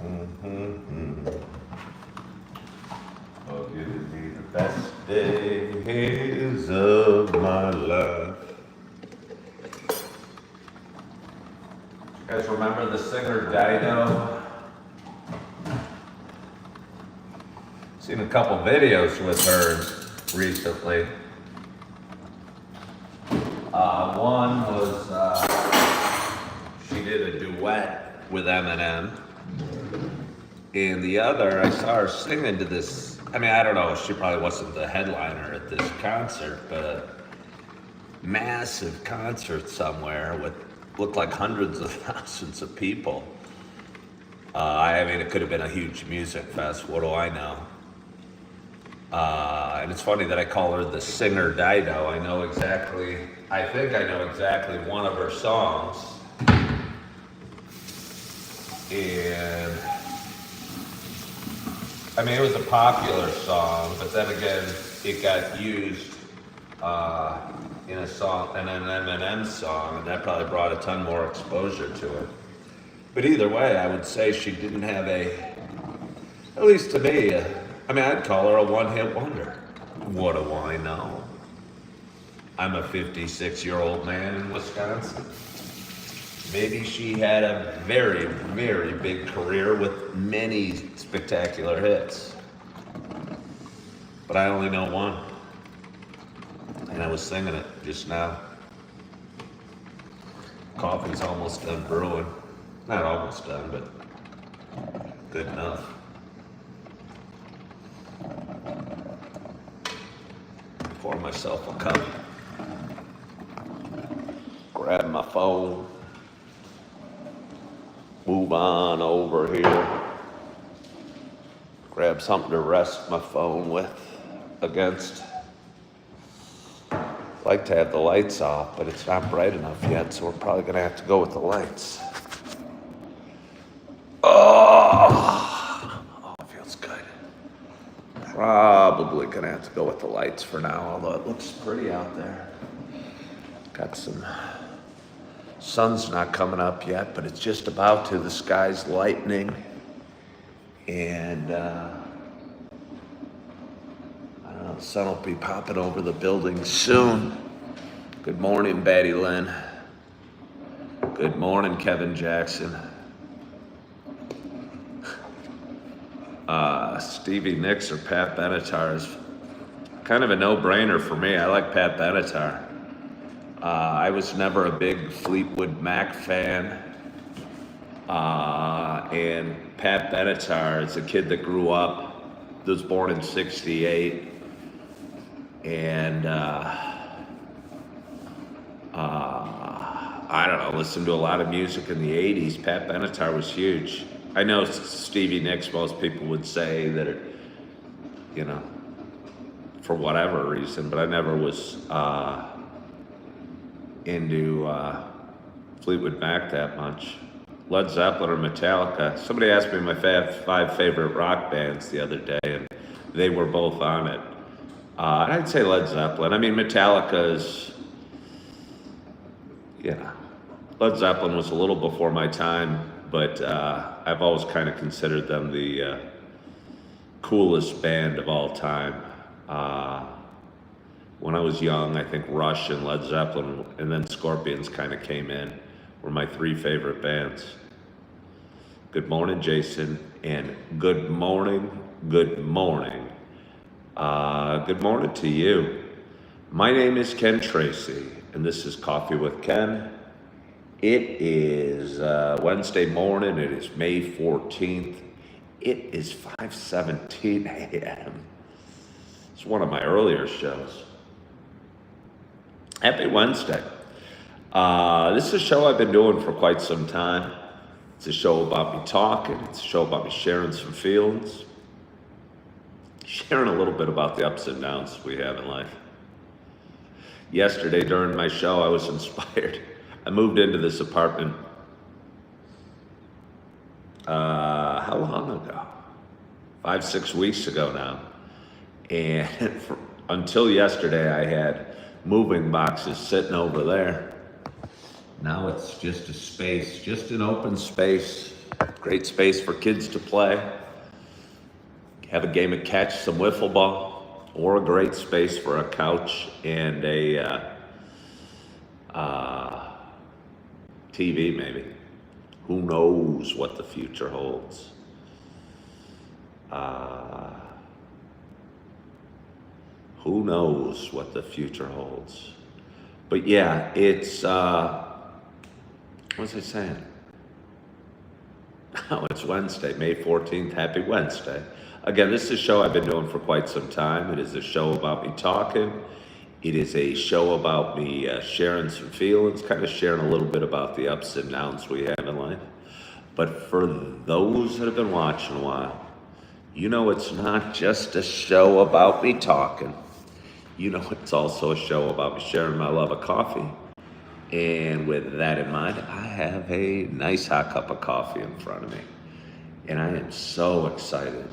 Mm-hmm. Oh, give me the best days of my life. You guys remember the singer Dido? Seen a couple videos with her recently. One was she did a duet with Eminem, and the other I saw her singing to this. I mean, I don't know. She probably wasn't the headliner at this concert, but a massive concert somewhere with looked like hundreds of thousands of people. I mean, it could have been a huge music fest. What do I know? And it's funny that I call her the singer Dido. I think I know exactly one of her songs. And I mean, it was a popular song, but then again, it got used in a song, in an Eminem song, and that probably brought a ton more exposure to it. But either way, I would say she didn't have at least to me, I'd call her a one-hit wonder. What do I know? I'm a 56-year-old man in Wisconsin. Maybe she had a very, very big career with many spectacular hits. But I only know one. And I was singing it just now. Coffee's almost done brewing. Not almost done, but good enough. Pour myself a cup. Grab my phone. Move on over here. Grab something to rest my phone with against. I'd like to have the lights off, but it's not bright enough yet, so we're probably gonna have to go with the lights. Oh, it feels good. Probably gonna have to go with the lights for now, although it looks pretty out there. Got some sun's not coming up yet, but it's just about to. The sky's lightening, and I don't know, the sun will be popping over the building soon. Good morning, Batty Lynn. Good morning, Kevin Jackson. Stevie Nicks or Pat Benatar is kind of a no-brainer for me. I like Pat Benatar. I was never a big Fleetwood Mac fan. And Pat Benatar is a kid that grew up, was born in '68. And I don't know, listened to a lot of music in the '80s. Pat Benatar was huge. I know Stevie Nicks, most people would say that it, for whatever reason, but I never was into Fleetwood Mac that much. Led Zeppelin or Metallica. Somebody asked me my five favorite rock bands the other day, and they were both on it. I'd say Led Zeppelin. Metallica is, Led Zeppelin was a little before my time, but I've always kind of considered them the coolest band of all time. When I was young, I think Rush and Led Zeppelin and then Scorpions kind of came in, were my three favorite bands. Good morning, Jason, and good morning. Good morning to you. My name is Ken Tracy, and this is Coffee with Ken. It is Wednesday morning. It is May 14th. It is 5:17 a.m. It's one of my earlier shows. Happy Wednesday. This is a show I've been doing for quite some time. It's a show about me talking. It's a show about me sharing some feelings. Sharing a little bit about the ups and downs we have in life. Yesterday during my show, I was inspired. I moved into this apartment, how long ago? 5-6 weeks ago now. And until yesterday, I had moving boxes sitting over there. Now it's just a space, just an open space Great space for kids to play, have a game of catch, some wiffle ball, or a great space for a couch and a TV maybe. Who knows what the future holds? Who knows what the future holds? But yeah, it's, what was I saying? Oh, it's Wednesday, May 14th. Happy Wednesday. Again, this is a show I've been doing for quite some time. It is a show about me talking. It is a show about me sharing some feelings, kind of sharing a little bit about the ups and downs we have in life. But for those that have been watching a while, you know it's not just a show about me talking. You know it's also a show about me sharing my love of coffee. And with that in mind, I have a nice hot cup of coffee in front of me. And I am so excited.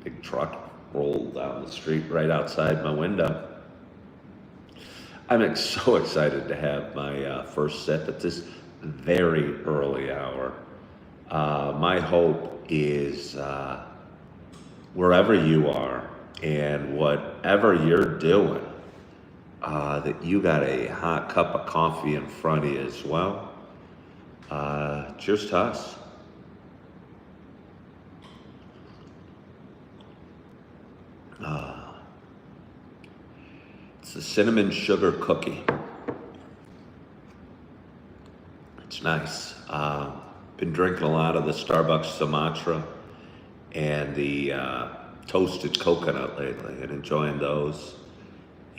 Big truck rolled down the street right outside my window. I'm so excited to have my first sip at this very early hour. My hope is wherever you are and whatever you're doing, that you got a hot cup of coffee in front of you as well. Cheers to us. It's a cinnamon sugar cookie. It's nice. Been drinking a lot of the Starbucks Sumatra and the toasted coconut lately and enjoying those.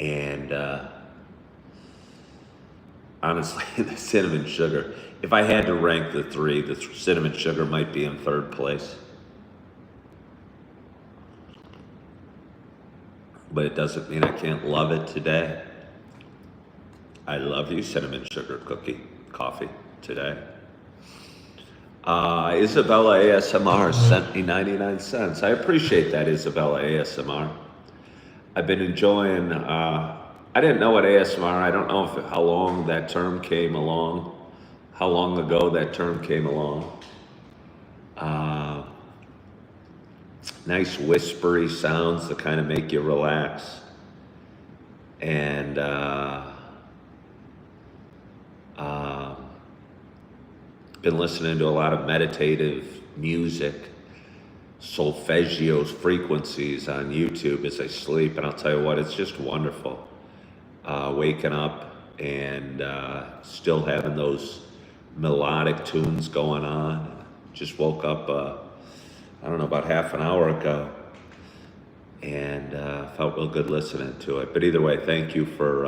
And honestly, the cinnamon sugar, if I had to rank the three, the cinnamon sugar might be in third place. But it doesn't mean I can't love it today. I love you, cinnamon sugar coffee today. Isabella ASMR sent me 99 cents. I appreciate that, Isabella ASMR. I've been enjoying, I didn't know what ASMR, I don't know how long that term came along, how long ago that term came along. Nice whispery sounds that kind of make you relax. And been listening to a lot of meditative music, solfeggio frequencies on YouTube as I sleep, and I'll tell you what, it's just wonderful. Waking up and still having those melodic tunes going on. Just woke up, I don't know, about half an hour ago, and felt real good listening to it. But either way, thank you for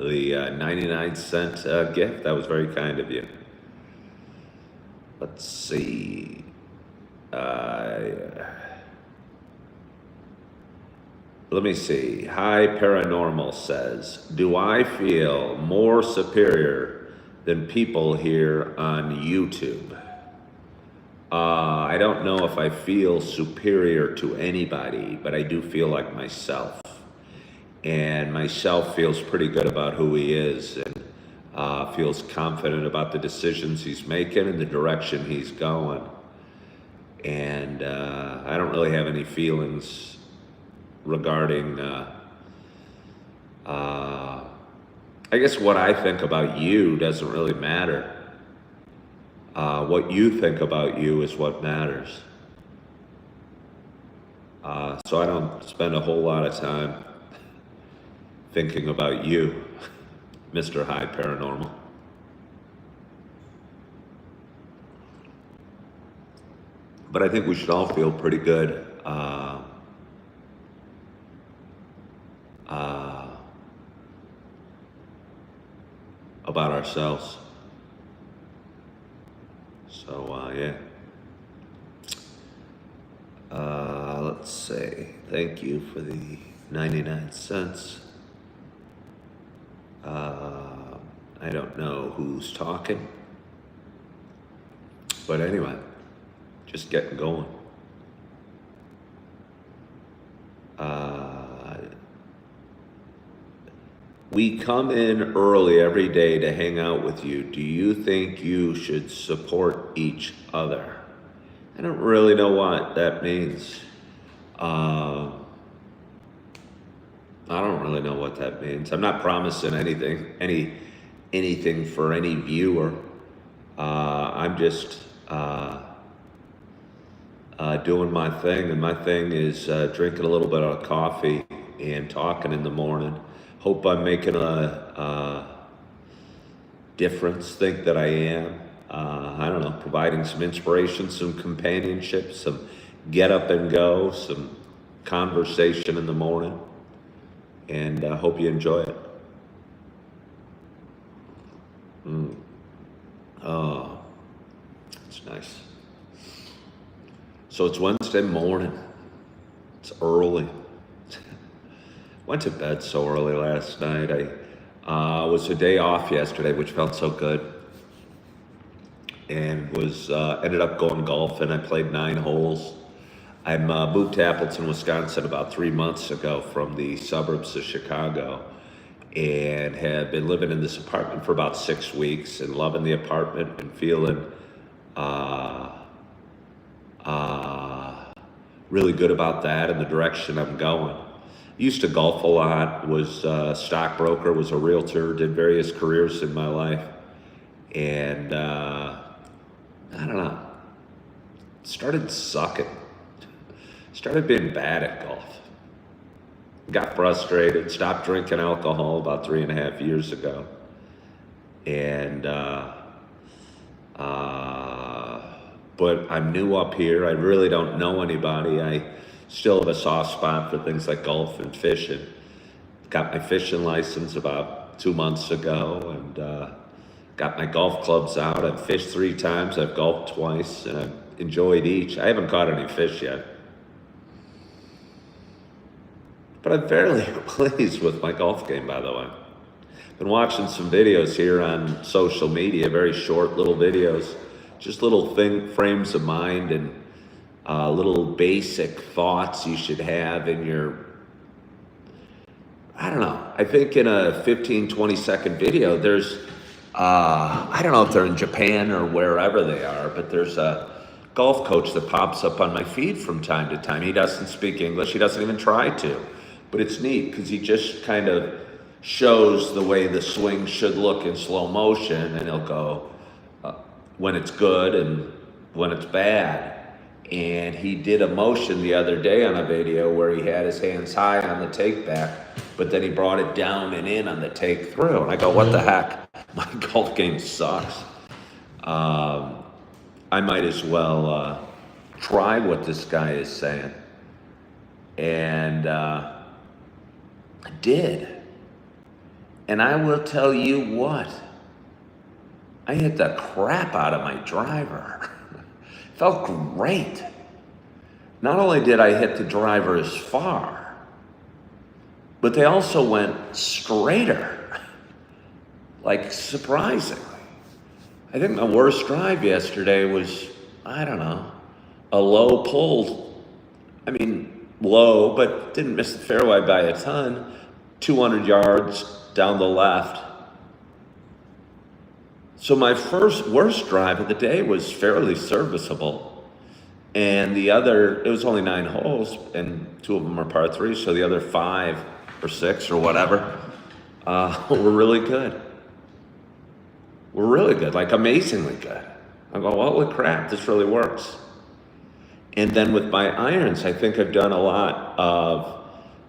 the 99 cent gift. That was very kind of you. Let's see. Let me see. Hi Paranormal says, do I feel more superior than people here on YouTube? I don't know if I feel superior to anybody, but I do feel like myself. And myself feels pretty good about who he is and feels confident about the decisions he's making and the direction he's going. And I don't really have any feelings regarding, I guess what I think about you doesn't really matter. What you think about you is what matters. So I don't spend a whole lot of time thinking about you, Mr. High Paranormal. But I think we should all feel pretty good about ourselves. So, yeah. Let's see. Thank you for the 99 cents. I don't know who's talking. But anyway, just getting going. We come in early every day to hang out with you. Do you think you should support each other? I don't really know what that means. Uh, I don't really know what that means. I'm not promising anything for any viewer. I'm just doing my thing, and my thing is drinking a little bit of coffee and talking in the morning. Hope I'm making a difference. Think that I am. I don't know, providing some inspiration, some companionship, some get up and go, some conversation in the morning, and I hope you enjoy it. Oh, it's nice. So it's Wednesday morning. It's early. Went to bed so early last night. I was a day off yesterday, which felt so good, and was ended up going golfing. I played 9 holes. I moved to Appleton, Wisconsin about 3 months ago from the suburbs of Chicago, and have been living in this apartment for about 6 weeks and loving the apartment and feeling really good about that and the direction I'm going. Used to golf a lot, was a stockbroker, was a realtor, did various careers in my life, and I don't know, started sucking, started being bad at golf. Got frustrated, stopped drinking alcohol about 3.5 years ago, and but I'm new up here. I really don't know anybody. I still have a soft spot for things like golf and fishing. Got my fishing license about 2 months ago, and got my golf clubs out. I've fished 3 times, I've golfed twice, and I've enjoyed each. I haven't caught any fish yet, but I'm fairly pleased with my golf game, by the way. Been watching some videos here on social media, very short little videos, just little frames of mind and little basic thoughts you should have in your, I don't know, I think in a 15, 20-second video, there's, I don't know if they're in Japan or wherever they are, but there's a golf coach that pops up on my feed from time to time. He doesn't speak English, he doesn't even try to, but it's neat because he just kind of shows the way the swing should look in slow motion, and he'll go when it's good and when it's bad. And he did a motion the other day on a video where he had his hands high on the take back, but then he brought it down and in on the take through. And I go, what the heck? My golf game sucks. I might as well try what this guy is saying. And I did. And I will tell you what, I hit the crap out of my driver. Felt great. Not only did I hit the driver as far, but they also went straighter, like surprisingly. I think my worst drive yesterday was, I don't know, a low pull. I mean, low, but didn't miss the fairway by a ton, 200 yards down the left. So my worst drive of the day was fairly serviceable. And the other, it was only 9 holes, and 2 of them are par 3, so the other 5 or 6 or whatever were really good. Were really good, like amazingly good. I go, well, holy crap, this really works. And then with my irons, I think I've done a lot of,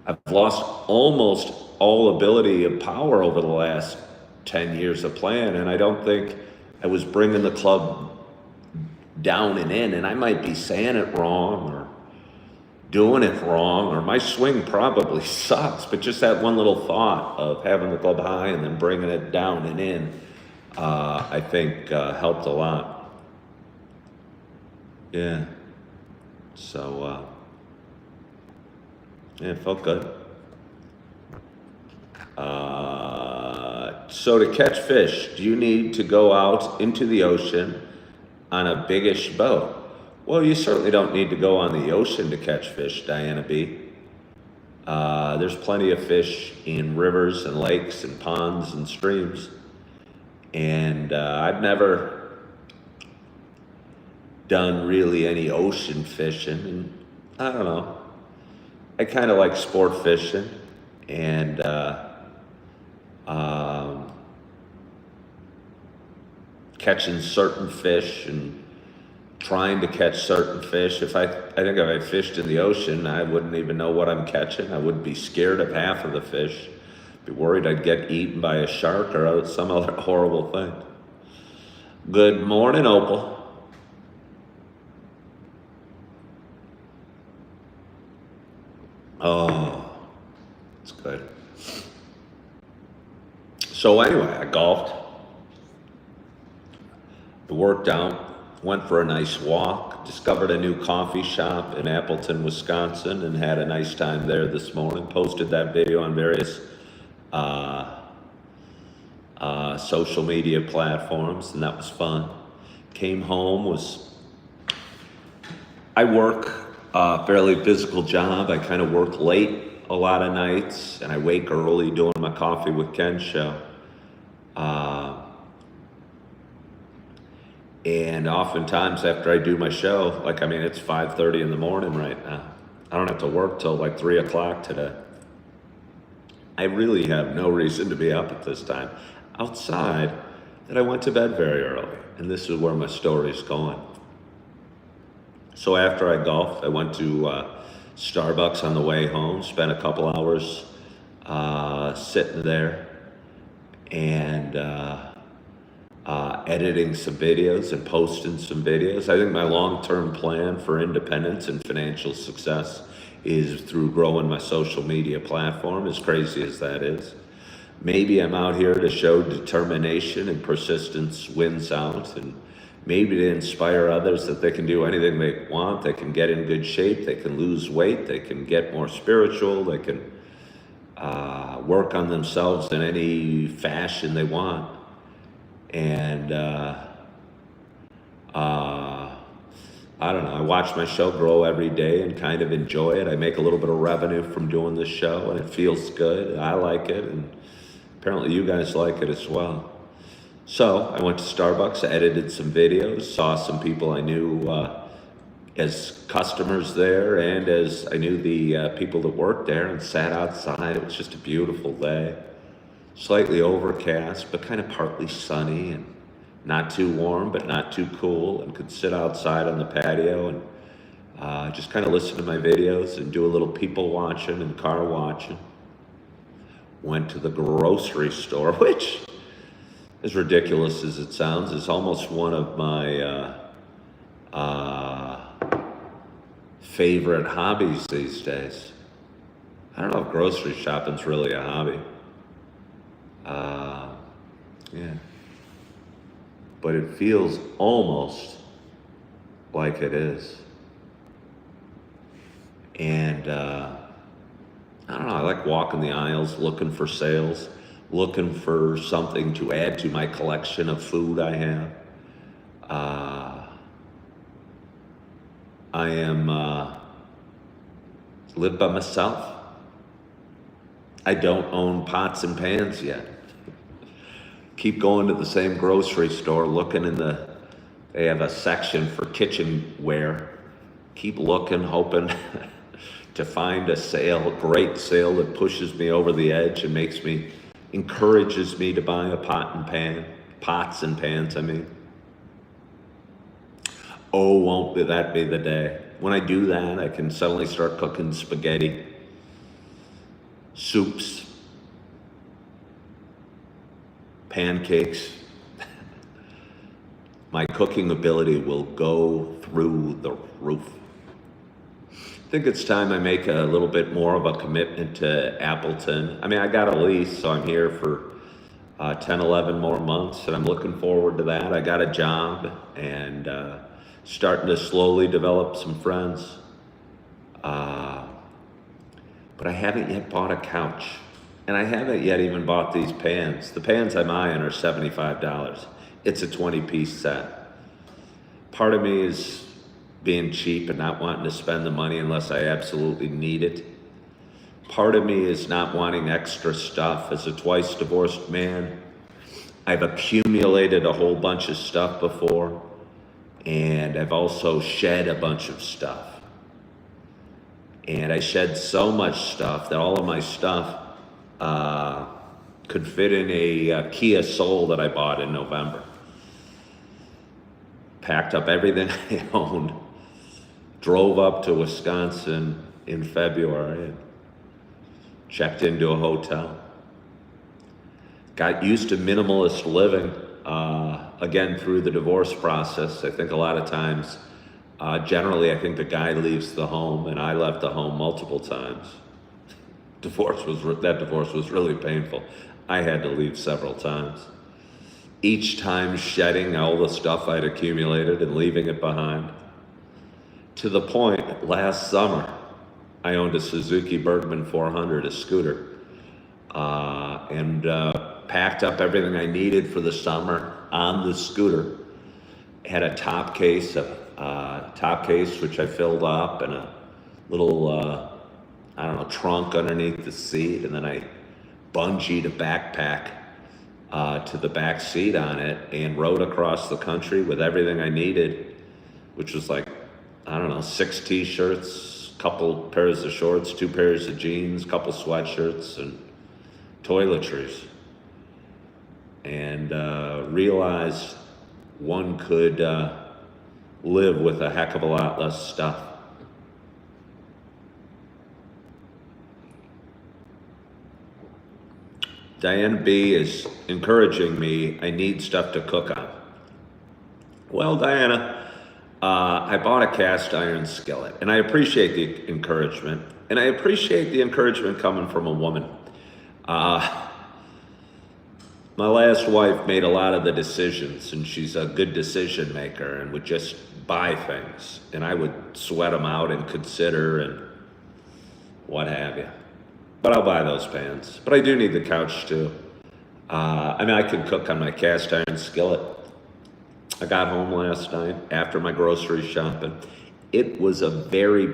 I've lost almost all ability of power over the last 10 years of playing, and I don't think I was bringing the club down and in, and I might be saying it wrong or doing it wrong, or my swing probably sucks, but just that one little thought of having the club high and then bringing it down and in, I think helped a lot. Yeah. So, yeah, it felt good. So to catch fish, do you need to go out into the ocean on a biggish boat? Well, you certainly don't need to go on the ocean to catch fish, Diana B. There's plenty of fish in rivers and lakes and ponds and streams. And I've never done really any ocean fishing. And I don't know. I kind of like sport fishing and um, catching certain fish and trying to catch certain fish. I think if I fished in the ocean, I wouldn't even know what I'm catching. I would be scared of half of the fish. Be worried I'd get eaten by a shark or some other horrible thing. Good morning, Opal. Oh, it's good. So anyway, I golfed. I worked out, went for a nice walk, discovered a new coffee shop in Appleton, Wisconsin, and had a nice time there this morning. Posted that video on various social media platforms, and that was fun. Came home, I work a fairly physical job. I kind of work late a lot of nights, and I wake early doing my Coffee with Ken show. And oftentimes after I do my show, it's 5:30 in the morning right now. I don't have to work till like 3 o'clock today. I really have no reason to be up at this time. Outside, that I went to bed very early, and this is where my story's going. So after I golfed, I went to Starbucks on the way home, spent a couple hours sitting there and editing some videos and posting some videos. I think my long-term plan for independence and financial success is through growing my social media platform, as crazy as that is. Maybe I'm out here to show determination and persistence wins out, and maybe to inspire others that they can do anything they want. They can get in good shape, they can lose weight, they can get more spiritual, they can work on themselves in any fashion they want. And I don't know, I watch my show grow every day and kind of enjoy it. I make a little bit of revenue from doing this show, and it feels good. I like it, and apparently you guys like it as well. So I went to Starbucks, I edited some videos, saw some people I knew as customers there, and as I knew the people that worked there, and sat outside. It was just a beautiful day. Slightly overcast, but kind of partly sunny, and not too warm, but not too cool, and could sit outside on the patio and just kind of listen to my videos and do a little people watching and car watching. Went to the grocery store, which, as ridiculous as it sounds, is almost one of my favorite hobbies these days. I don't know if grocery shopping's really a hobby. Yeah. But it feels almost like it is. And I don't know, I like walking the aisles, looking for sales, looking for something to add to my collection of food I have. I live by myself. I don't own pots and pans yet. Keep going to the same grocery store, looking they have a section for kitchenware. Keep looking, hoping to find a sale, a great sale that pushes me over the edge and encourages me to buy a pots and pans, I mean. Oh, won't that be the day. When I do that, I can suddenly start cooking spaghetti, soups, pancakes. My cooking ability will go through the roof. I think it's time I make a little bit more of a commitment to Appleton. I mean, I got a lease, so I'm here for 10, 11 more months, and I'm looking forward to that. I got a job, and starting to slowly develop some friends. But I haven't yet bought a couch, and I haven't yet even bought these pans. The pans I'm eyeing are $75. It's a 20-piece set. Part of me is being cheap and not wanting to spend the money unless I absolutely need it. Part of me is not wanting extra stuff. As a twice divorced man, I've accumulated a whole bunch of stuff before, and I've also shed a bunch of stuff. And I shed so much stuff that all of my stuff could fit in a Kia Soul that I bought in November. Packed up everything I owned, drove up to Wisconsin in February, and checked into a hotel. Got used to minimalist living, again, through the divorce process. I think a lot of times, generally, I think the guy leaves the home, and I left the home multiple times. That divorce was really painful. I had to leave several times. Each time shedding all the stuff I'd accumulated and leaving it behind. To the point, last summer, I owned a Suzuki Bergman 400, a scooter, and packed up everything I needed for the summer on the scooter. Had a top case which I filled up, and a little trunk underneath the seat, and then I bungeed a backpack to the back seat on it and rode across the country with everything I needed, which was 6 t-shirts, couple pairs of shorts, 2 pairs of jeans, couple sweatshirts, and toiletries. And realized one could live with a heck of a lot less stuff. Diana B is encouraging me, I need stuff to cook on. Well, Diana, I bought a cast iron skillet, and I appreciate the encouragement, and I appreciate the encouragement coming from a woman. My last wife made a lot of the decisions, and she's a good decision maker and would just buy things, and I would sweat them out and consider and what have you. But I'll buy those pans. But I do need the couch too. I can cook on my cast iron skillet. I got home last night after my grocery shopping. It was a very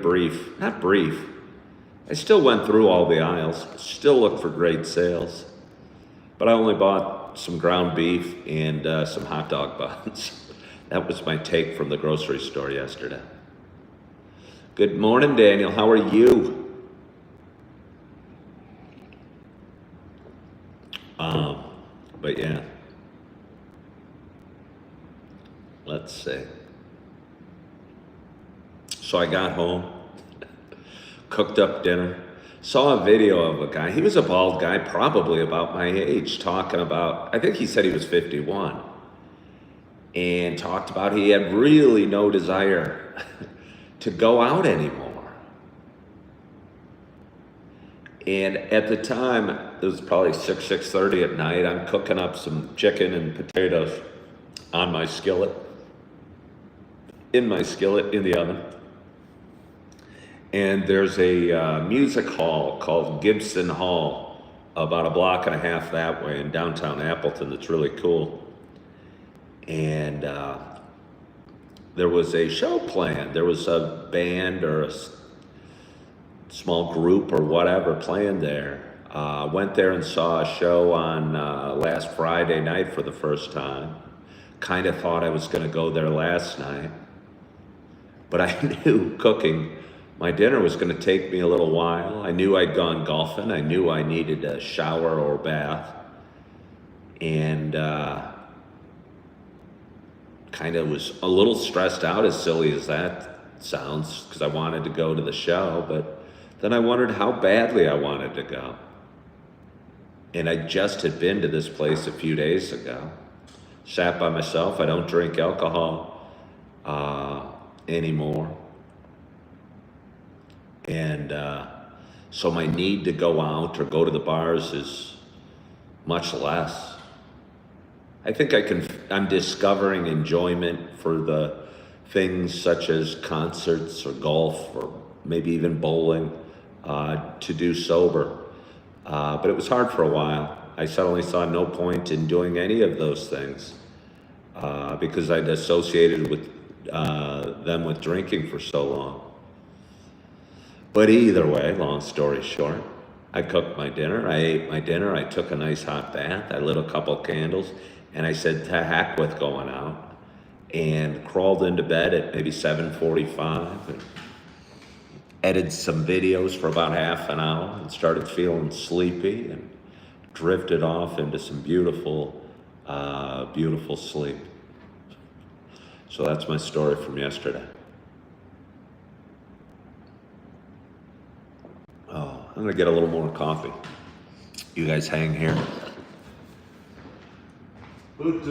not brief. I still went through all the aisles, still looked for great sales. But I only bought some ground beef and some hot dog buns. That was my take from the grocery store yesterday. Good morning, Daniel. How are you? But yeah, let's see. So I got home, cooked up dinner, saw a video of a guy. He was a bald guy, probably about my age, talking about, I think he said he was 51, and talked about he had really no desire to go out anymore. And at the time, it was probably 6:30 at night, I'm cooking up some chicken and potatoes on my skillet, in the oven. And there's a music hall called Gibson Hall, about a block and a half that way in downtown Appleton, that's really cool. And there was a show planned. There was a band or a small group or whatever playing there. Went there and saw a show on last Friday night for the first time. Kind of thought I was going to go there last night. But I knew cooking my dinner was going to take me a little while. I knew I'd gone golfing. I knew I needed a shower or bath. And kind of was a little stressed out, as silly as that sounds, because I wanted to go to the show, but then I wondered how badly I wanted to go. And I just had been to this place a few days ago. Sat by myself. I don't drink alcohol anymore. And so my need to go out or go to the bars is much less. I think I'm discovering enjoyment for the things such as concerts or golf or maybe even bowling to do sober. But it was hard for a while. I suddenly saw no point in doing any of those things because I'd associated with them with drinking for so long. But either way, long story short, I cooked my dinner, I ate my dinner, I took a nice hot bath, I lit a couple candles, and I said to heck with going out, and crawled into bed at maybe 7:45 and edited some videos for about half an hour and started feeling sleepy and drifted off into some beautiful, beautiful sleep. So that's my story from yesterday. Oh, I'm gonna get a little more coffee. You guys hang here. I'm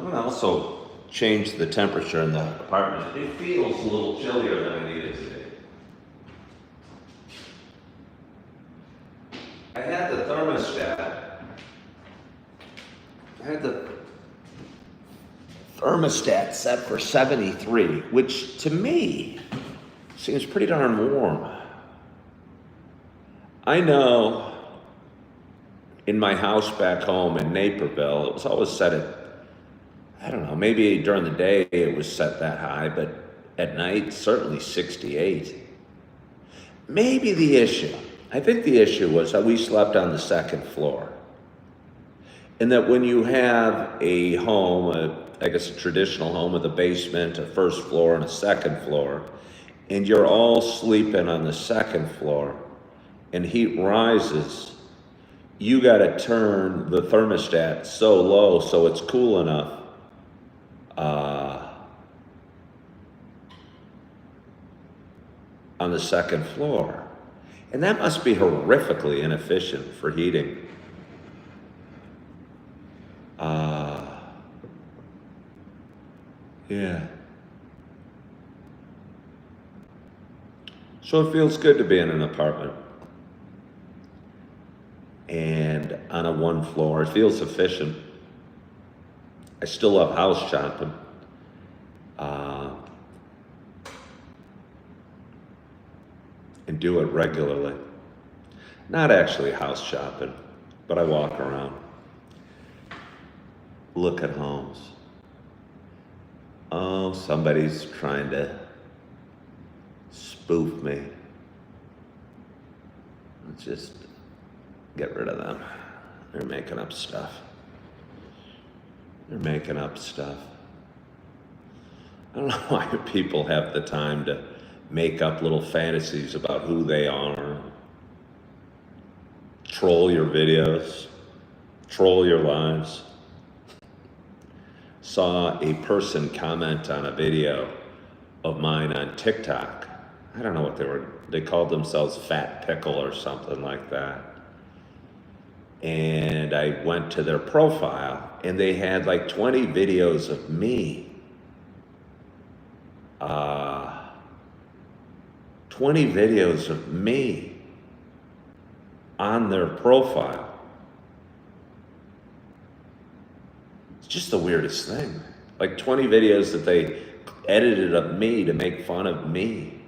gonna also change the temperature in the apartment. It feels a little chillier than I need it today. I had the thermostat set for 73, which to me seems pretty darn warm. I know in my house back home in Naperville, it was always set at, I don't know, maybe during the day it was set that high, but at night, certainly 68. Maybe the issue, I think the issue was that we slept on the second floor. And that when you have a home, I guess a traditional home with a basement, a first floor, and a second floor, and you're all sleeping on the second floor, and heat rises, you gotta turn the thermostat so low so it's cool enough on the second floor. And that must be horrifically inefficient for heating. Yeah. So it feels good to be in an apartment and on a one floor. It feels efficient. I still love house shopping. And do it regularly. Not actually house shopping, but I walk around, look at homes. Oh, somebody's trying to spoof me. Let's just get rid of them. They're making up stuff. They're making up stuff. I don't know why people have the time to make up little fantasies about who they are. Troll your videos. Troll your lives. Saw a person comment on a video of mine on TikTok. I don't know what they called themselves Fat Pickle or something like that. And I went to their profile and they had like 20 videos of me. 20 videos of me on their profile. It's just the weirdest thing. Like 20 videos that they edited of me to make fun of me.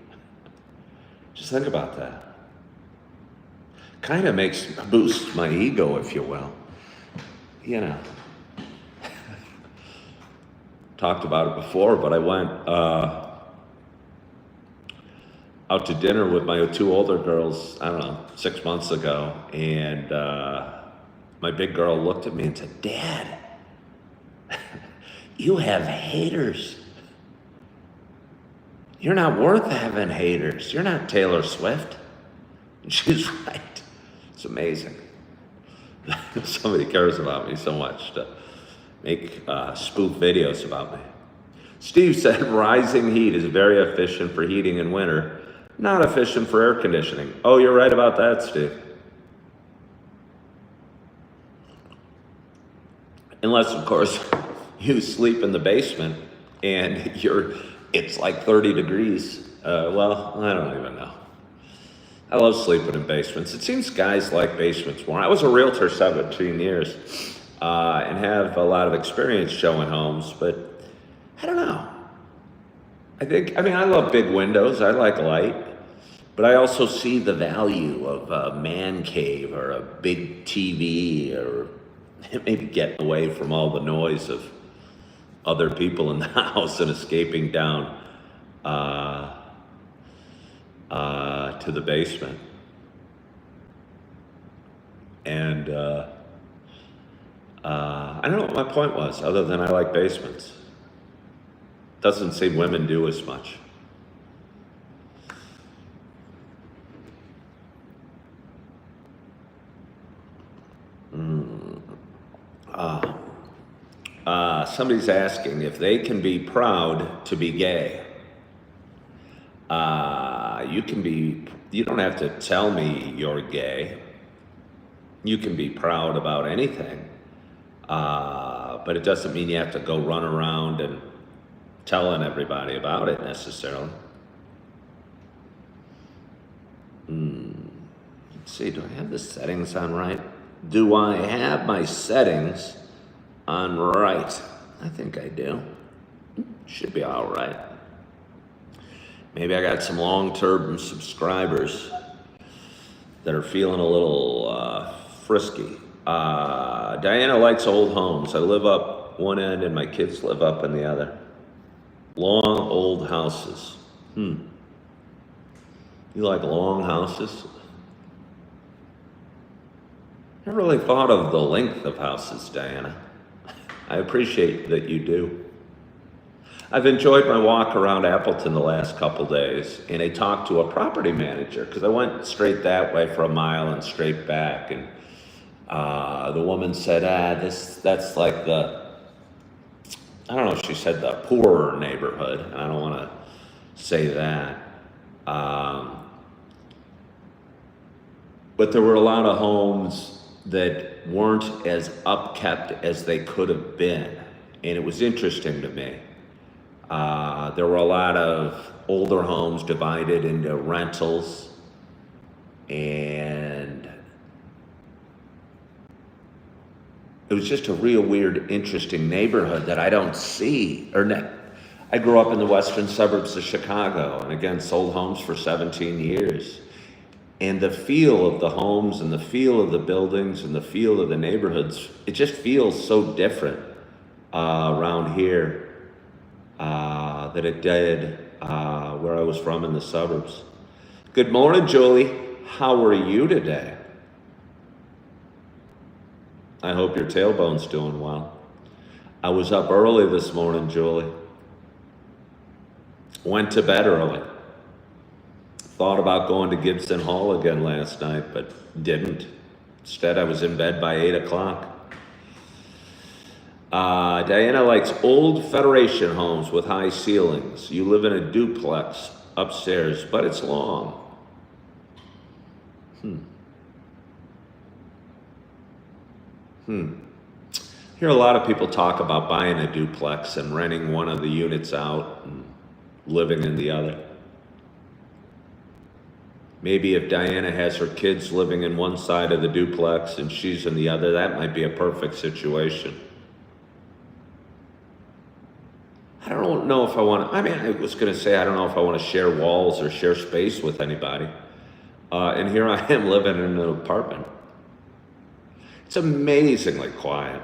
Just think about that. Kind of boosts my ego, if you will. You know. Talked about it before, but I went out to dinner with my two older girls, I don't know, 6 months ago, and my big girl looked at me and said, "Dad, you have haters. You're not worth having haters. You're not Taylor Swift." And she's right. It's amazing. Somebody cares about me so much to make spoof videos about me. Steve said rising heat is very efficient for heating in winter, not efficient for air conditioning. Oh, you're right about that, Steve. Unless, of course, you sleep in the basement and it's like 30 degrees. Well, I don't even know. I love sleeping in basements. It seems guys like basements more. I was a realtor 17 years and have a lot of experience showing homes, but I don't know. I love big windows. I like light, But I also see the value of a man cave or a big TV, or maybe getting away from all the noise of other people in the house and escaping down to the basement. And I don't know what my point was, other than I like basements. Doesn't seem women do as much. Somebody's asking if they can be proud to be gay. You don't have to tell me you're gay. You can be proud about anything. But it doesn't mean you have to go run around and telling everybody about it necessarily. Let's see, do I have the settings on right? Do I have my settings on right? I think I do. Should be all right. Maybe I got some long-term subscribers that are feeling a little frisky. Diana likes old homes. I live up one end and my kids live up in the other. Long old houses. You like long houses? Never really thought of the length of houses, Diana. I appreciate that you do. I've enjoyed my walk around Appleton the last couple days, and I talked to a property manager because I went straight that way for a mile and straight back, and the woman said, that's like the, I don't know if she said the poorer neighborhood, and I don't want to say that. But there were a lot of homes that weren't as upkept as they could have been, and it was interesting to me. There were a lot of older homes divided into rentals, and it was just a real weird, interesting neighborhood that I don't see. I grew up in the western suburbs of Chicago, and again, sold homes for 17 years. And the feel of the homes and the feel of the buildings and the feel of the neighborhoods, it just feels so different around here that it did where I was from in the suburbs. Good morning, Julie. How are you today? I hope your tailbone's doing well. I was up early this morning, Julie. Went to bed early. Thought about going to Gibson Hall again last night, but didn't. Instead, I was in bed by 8 o'clock. Diana likes old Federation homes with high ceilings. You live in a duplex upstairs, but it's long. Hear a lot of people talk about buying a duplex and renting one of the units out and living in the other. Maybe if Diana has her kids living in one side of the duplex and she's in the other, that might be a perfect situation. I don't know if I want to, I was going to say, I don't know if I want to share walls or share space with anybody. And here I am living in an apartment. It's amazingly quiet.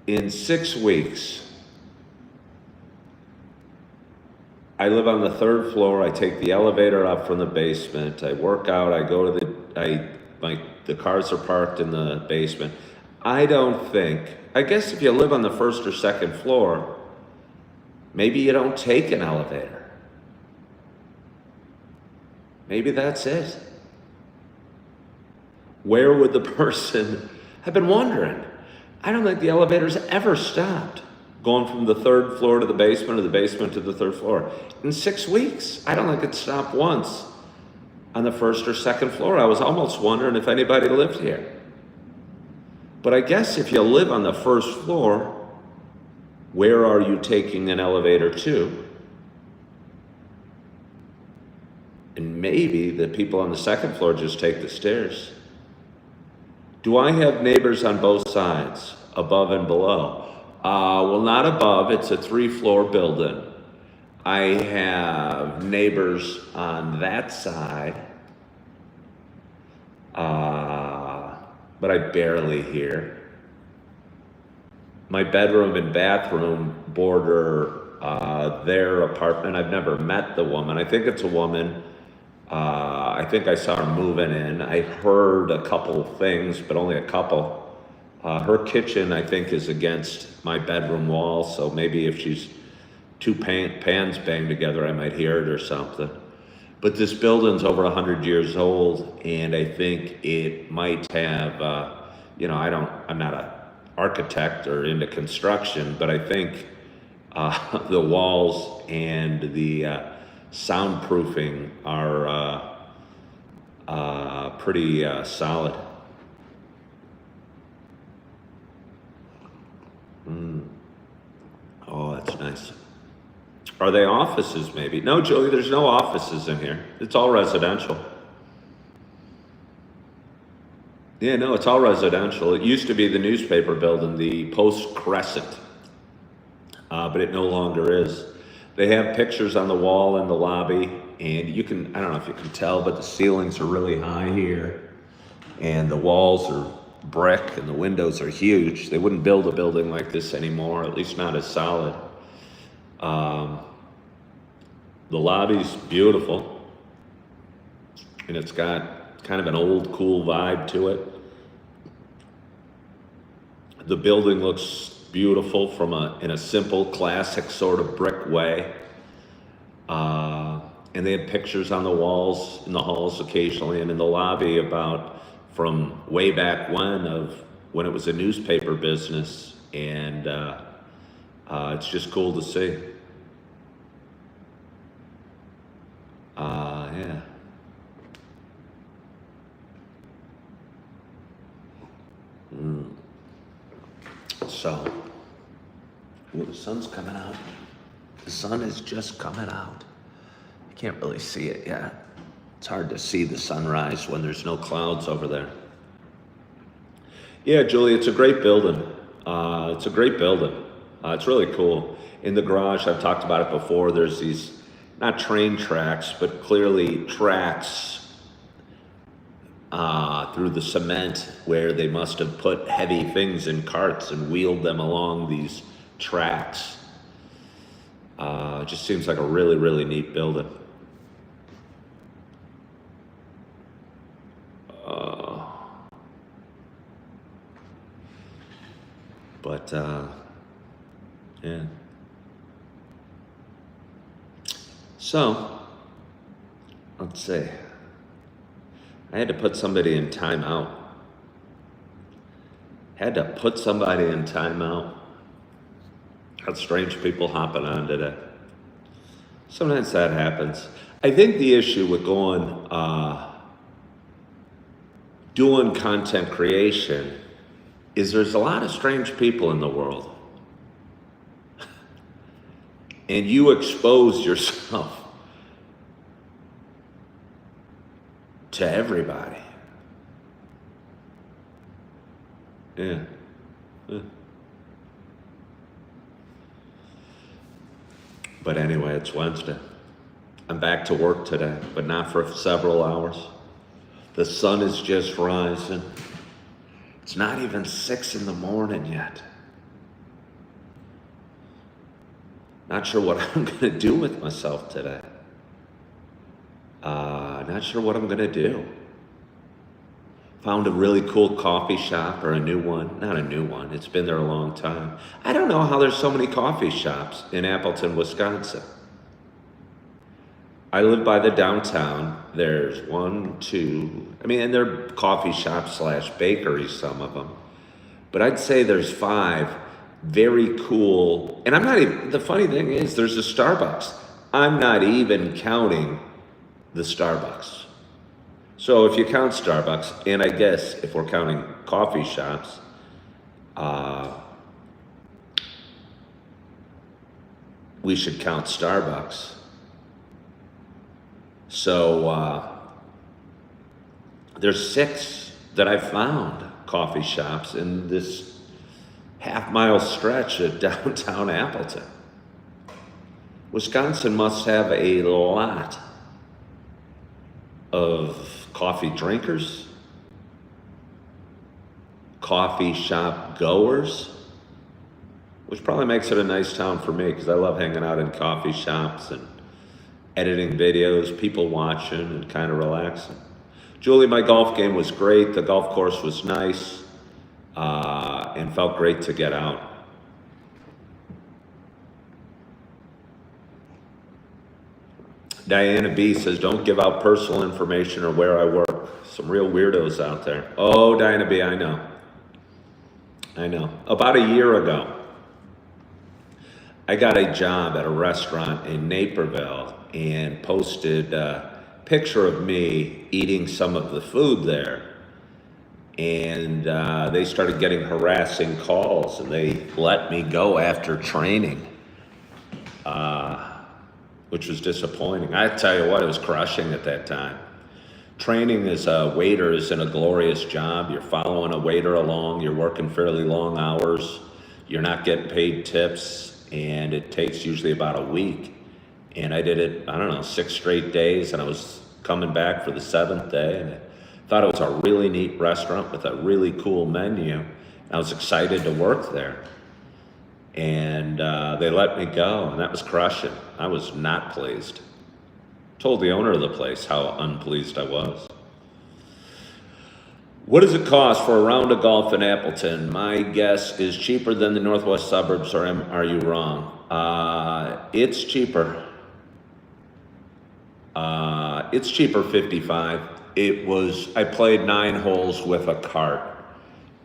In 6 weeks, I live on the 3rd floor. I take the elevator up from the basement. I work out. I go to the cars are parked in the basement. I guess if you live on the 1st or 2nd floor, maybe you don't take an elevator. Maybe that's it. Where would the person, I've been wondering. I don't think the elevator's ever stopped going from the 3rd floor to the basement or the basement to the 3rd floor. In 6 weeks, I don't think it stopped once on the 1st or 2nd floor. I was almost wondering if anybody lived here. But I guess if you live on the 1st floor, where are you taking an elevator to? And maybe the people on the 2nd floor just take the stairs. Do I have neighbors on both sides, above and below? Well, not above. It's a 3-floor building. I have neighbors on that side, but I barely hear. My bedroom and bathroom border their apartment. I've never met the woman. I think it's a woman. I think I saw her moving in. I heard a couple of things, but only a couple. Her kitchen, I think, is against my bedroom wall, so maybe if she's two pans banged together, I might hear it or something. But this building's over 100 years old, and I think it might have, I'm not an architect or into construction, but I think the walls and the soundproofing are pretty solid. Oh, that's nice. Are they offices maybe? No, Julie, there's no offices in here. It's all residential. Yeah, no, it's all residential. It used to be the newspaper building, the Post Crescent, but it no longer is. They have pictures on the wall in the lobby, and you can, I don't know if you can tell, but the ceilings are really high here, and the walls are brick, and the windows are huge. They wouldn't build a building like this anymore, at least not as solid. The lobby's beautiful, and it's got kind of an old, cool vibe to it. The building looks beautiful in a simple, classic sort of brick way. And they had pictures on the walls, in the halls occasionally, and in the lobby from way back when it was a newspaper business, and it's just cool to see. Yeah. So, the sun's coming out. The sun is just coming out. I can't really see it yet. It's hard to see the sunrise when there's no clouds over there. Yeah, Julie, it's a great building. It's a great building. It's really cool. In the garage, I've talked about it before, there's these, not train tracks, but clearly tracks through the cement where they must have put heavy things in carts and wheeled them along these tracks. It just seems like a really, really neat building. Yeah. So, let's see. I had to put somebody in timeout. Got strange people hopping on today. Sometimes that happens. I think the issue with doing content creation is there's a lot of strange people in the world. And you expose yourself to everybody. Yeah. But anyway, it's Wednesday. I'm back to work today, but not for several hours. The sun is just rising. It's not even 6 in the morning yet. Not sure what I'm going to do with myself today. Not sure what I'm going to do. Found a really cool coffee shop, or a new one. Not a new one. It's been there a long time. I don't know how there's so many coffee shops in Appleton, Wisconsin. I live by the downtown. There's 1, 2, and they're coffee shops / bakeries, some of them. But I'd say there's 5 very cool, and I'm not even, the funny thing is there's a Starbucks. I'm not even counting the Starbucks. So if you count Starbucks, and I guess if we're counting coffee shops, we should count Starbucks. So there's 6 that I found coffee shops in this half-mile stretch of downtown Appleton. Wisconsin must have a lot of coffee drinkers, coffee shop goers, which probably makes it a nice town for me because I love hanging out in coffee shops and editing videos, people watching and kind of relaxing. Julie, my golf game was great. The golf course was nice and felt great to get out. Diana B says, don't give out personal information or where I work. Some real weirdos out there. Oh, Diana B, I know. I know. About a year ago, I got a job at a restaurant in Naperville and posted a picture of me eating some of the food there. And they started getting harassing calls and they let me go after training. Which was disappointing. I tell you what, it was crushing at that time. Training as a waiter isn't a glorious job. You're following a waiter along, you're working fairly long hours, you're not getting paid tips, and it takes usually about a week. And I did it, I don't know, 6 straight days, and I was coming back for the 7th day, and I thought it was a really neat restaurant with a really cool menu. And I was excited to work there. And they let me go, and that was crushing. I was not pleased. Told the owner of the place how unpleased I was. What does it cost for a round of golf in Appleton? My guess is cheaper than the northwest suburbs, or are you wrong? It's cheaper. It's cheaper, 55. I played 9 holes with a cart.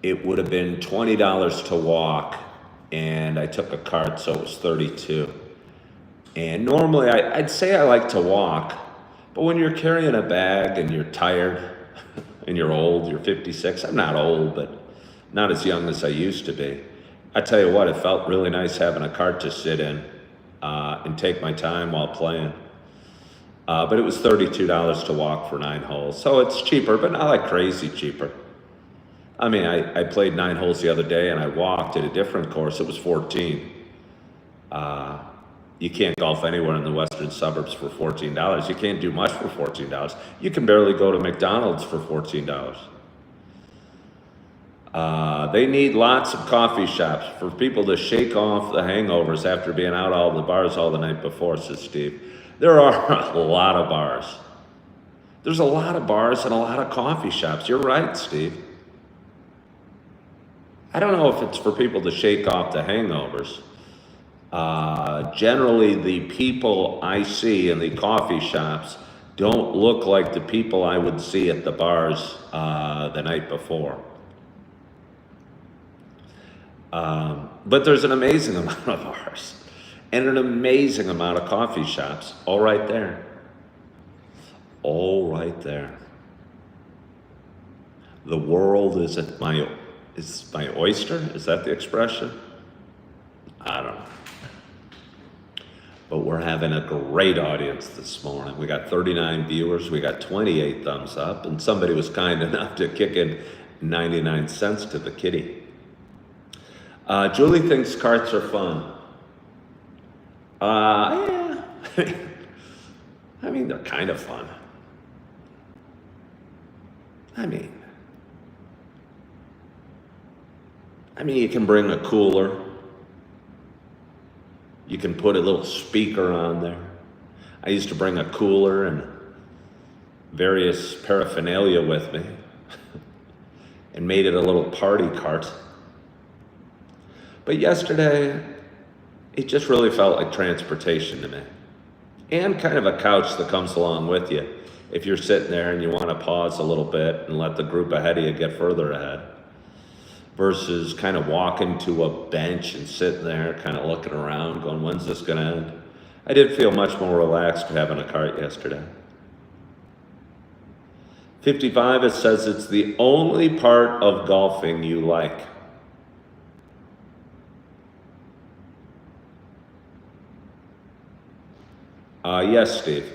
It would have been $20 to walk, and I took a cart, so it was 32. And normally I'd say I like to walk, but when you're carrying a bag and you're tired and you're old, you're 56, I'm not old, but not as young as I used to be. I tell you what, it felt really nice having a cart to sit in and take my time while playing. But it was $32 to walk for 9 holes, so it's cheaper, but not like crazy cheaper. I mean, I played 9 holes the other day and I walked at a different course. It was 14. You can't golf anywhere in the western suburbs for $14. You can't do much for $14. You can barely go to McDonald's for $14. They need lots of coffee shops for people to shake off the hangovers after being out all the bars all the night before, says Steve. There are a lot of bars. There's a lot of bars and a lot of coffee shops. You're right, Steve. I don't know if it's for people to shake off the hangovers. Generally, the people I see in the coffee shops don't look like the people I would see at the bars the night before. But there's an amazing amount of bars and an amazing amount of coffee shops all right there. All right there. The world isn't my oyster? Is that the expression? I don't know. But we're having a great audience this morning. We got 39 viewers, we got 28 thumbs up, and somebody was kind enough to kick in 99 cents to the kitty. Julie thinks carts are fun. Yeah. I mean, they're kind of fun. I mean, you can bring a cooler. You can put a little speaker on there. I used to bring a cooler and various paraphernalia with me and made it a little party cart. But yesterday, it just really felt like transportation to me. And kind of a couch that comes along with you if you're sitting there and you want to pause a little bit and let the group ahead of you get further ahead. Versus kind of walking to a bench and sitting there, kind of looking around, going, when's this going to end? I did feel much more relaxed having a cart yesterday. 55, it says it's the only part of golfing you like. Yes, Steve.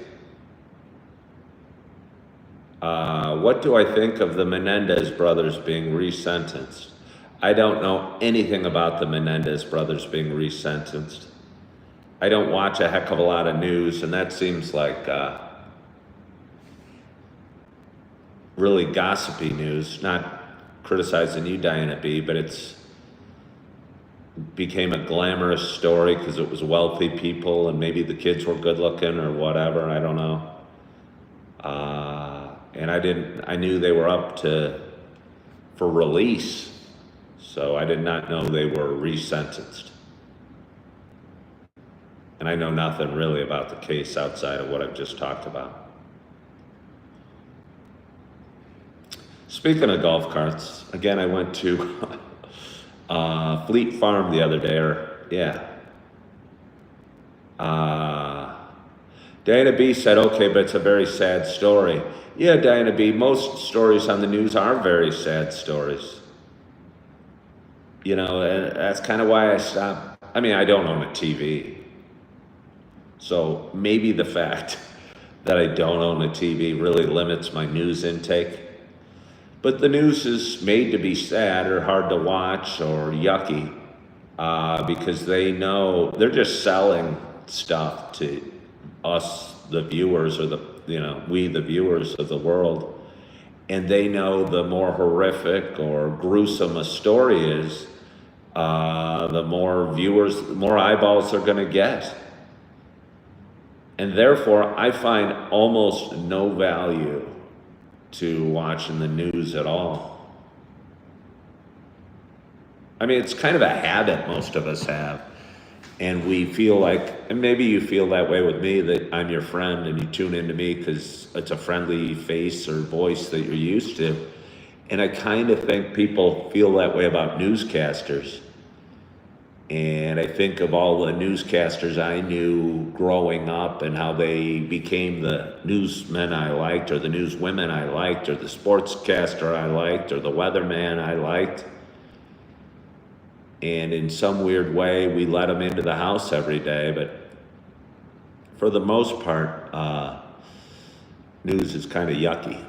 What do I think of the Menendez brothers being resentenced? I don't know anything about the Menendez brothers being resentenced. I don't watch a heck of a lot of news, and that seems like really gossipy news. Not criticizing you, Diana B, but it's became a glamorous story because it was wealthy people and maybe the kids were good looking or whatever. I don't know. And I knew they were for release. So I did not know they were resentenced. And I know nothing really about the case outside of what I've just talked about. Speaking of golf carts, again, I went to Fleet Farm the other day, Diana B said, okay, but it's a very sad story. Yeah, Diana B, most stories on the news are very sad stories. You know, and that's kind of why I stopped. I mean, I don't own a TV. So maybe the fact that I don't own a TV really limits my news intake. But the news is made to be sad or hard to watch or yucky because they know they're just selling stuff to us, the viewers, or we, the viewers of the world. And they know the more horrific or gruesome a story is, the more viewers, the more eyeballs they're going to get. And therefore, I find almost no value to watching the news at all. I mean, it's kind of a habit most of us have. And we feel like, and maybe you feel that way with me, that I'm your friend and you tune into me because it's a friendly face or voice that you're used to. And I kind of think people feel that way about newscasters. And I think of all the newscasters I knew growing up and how they became the newsmen I liked, or the newswomen I liked, or the sportscaster I liked, or the weatherman I liked. And in some weird way, we let them into the house every day. But for the most part, news is kind of yucky.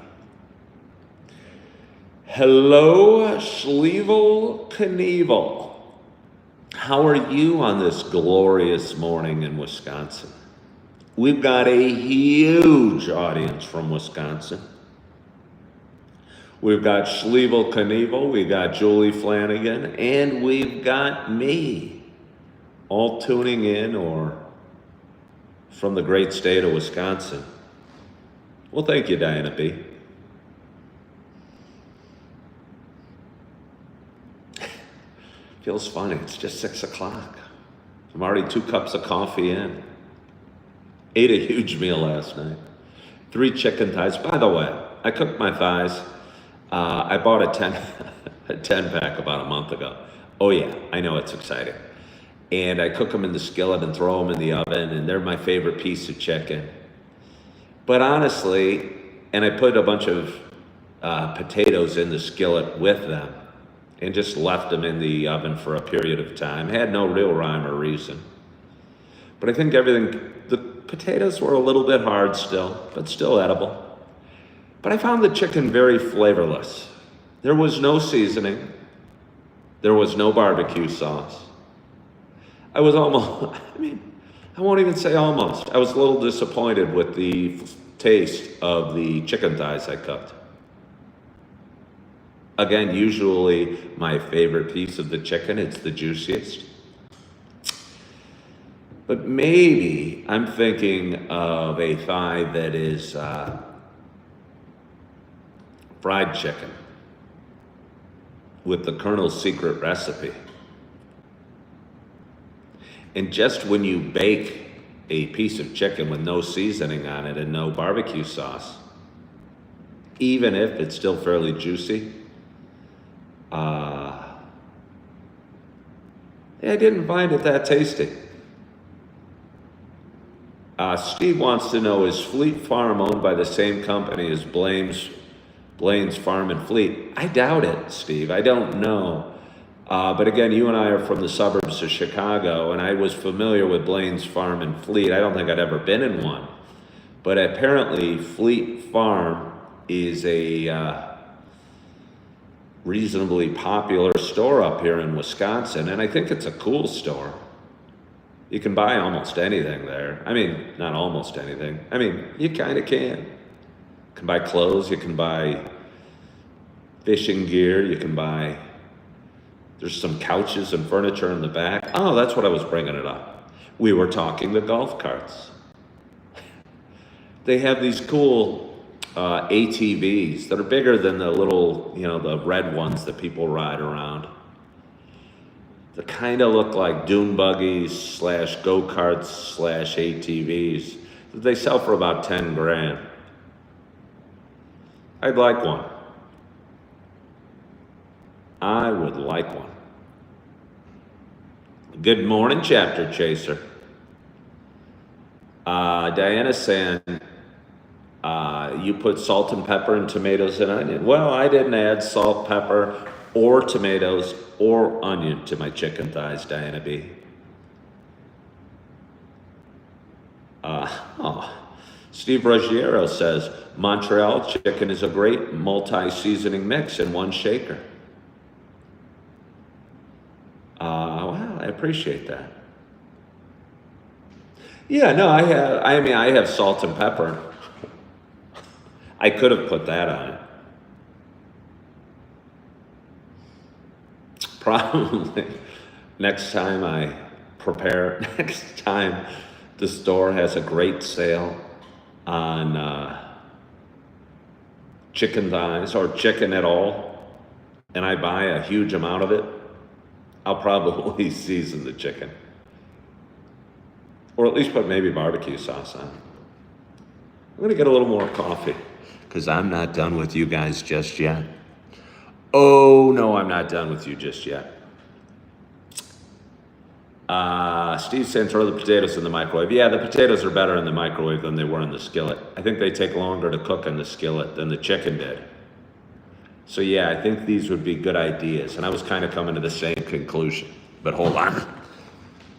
Hello, Schlevel Knievel. How are you on this glorious morning in Wisconsin? We've got a huge audience from Wisconsin. We've got Schlevel Knievel, we've got Julie Flanagan, and we've got me, all tuning in or from the great state of Wisconsin. Well, thank you, Diana B. Feels funny, it's just 6 o'clock. I'm already 2 cups of coffee in. Ate a huge meal last night. 3 chicken thighs. By the way, I cooked my thighs. I bought a 10 pack about a month ago. Oh yeah, I know, it's exciting. And I cook them in the skillet and throw them in the oven, and they're my favorite piece of chicken. But honestly, and I put a bunch of potatoes in the skillet with them and just left them in the oven for a period of time. Had no real rhyme or reason. But I think the potatoes were a little bit hard still, but still edible. But I found the chicken very flavorless. There was no seasoning. There was no barbecue sauce. I was almost, I won't even say almost. I was a little disappointed with the taste of the chicken thighs I cooked. Again, usually my favorite piece of the chicken, it's the juiciest. But maybe I'm thinking of a thigh that is fried chicken with the Colonel's secret recipe. And just when you bake a piece of chicken with no seasoning on it and no barbecue sauce, even if it's still fairly juicy, I didn't find it that tasty. Steve wants to know, is Fleet Farm owned by the same company as Blaine's Farm and Fleet? I doubt it, Steve. I don't know. But again, you and I are from the suburbs of Chicago, and I was familiar with Blaine's Farm and Fleet. I don't think I'd ever been in one. But apparently, Fleet Farm is a reasonably popular store up here in Wisconsin, and I think it's a cool store. You can buy almost anything there. I mean, not almost anything. I mean, you kind of can. You can buy clothes, you can buy fishing gear, you can buy, there's some couches and furniture in the back. Oh, that's what I was bringing it up. We were talking the golf carts. They have these cool ATVs that are bigger than the little, the red ones that people ride around. They kind of look like dune buggies / go-karts / ATVs. They sell for about 10 grand. I'd like one. I would like one. Good morning, Chapter Chaser. Diana's saying, you put salt and pepper and tomatoes and onion. Well, I didn't add salt, pepper, or tomatoes or onion to my chicken thighs, Diana B. Steve Ruggiero says, Montreal chicken is a great multi-seasoning mix in one shaker. Well, I appreciate that. Yeah, no, I have salt and pepper. I could have put that on it. Probably next time the store has a great sale on chicken thighs or chicken at all, and I buy a huge amount of it, I'll probably season the chicken. Or at least put maybe barbecue sauce on it. I'm going to get a little more coffee because I'm not done with you guys just yet. Oh, no, I'm not done with you just yet. Steve saying throw the potatoes in the microwave. Yeah, the potatoes are better in the microwave than they were in the skillet. I think they take longer to cook in the skillet than the chicken did. So yeah, I think these would be good ideas. And I was kind of coming to the same conclusion. But hold on.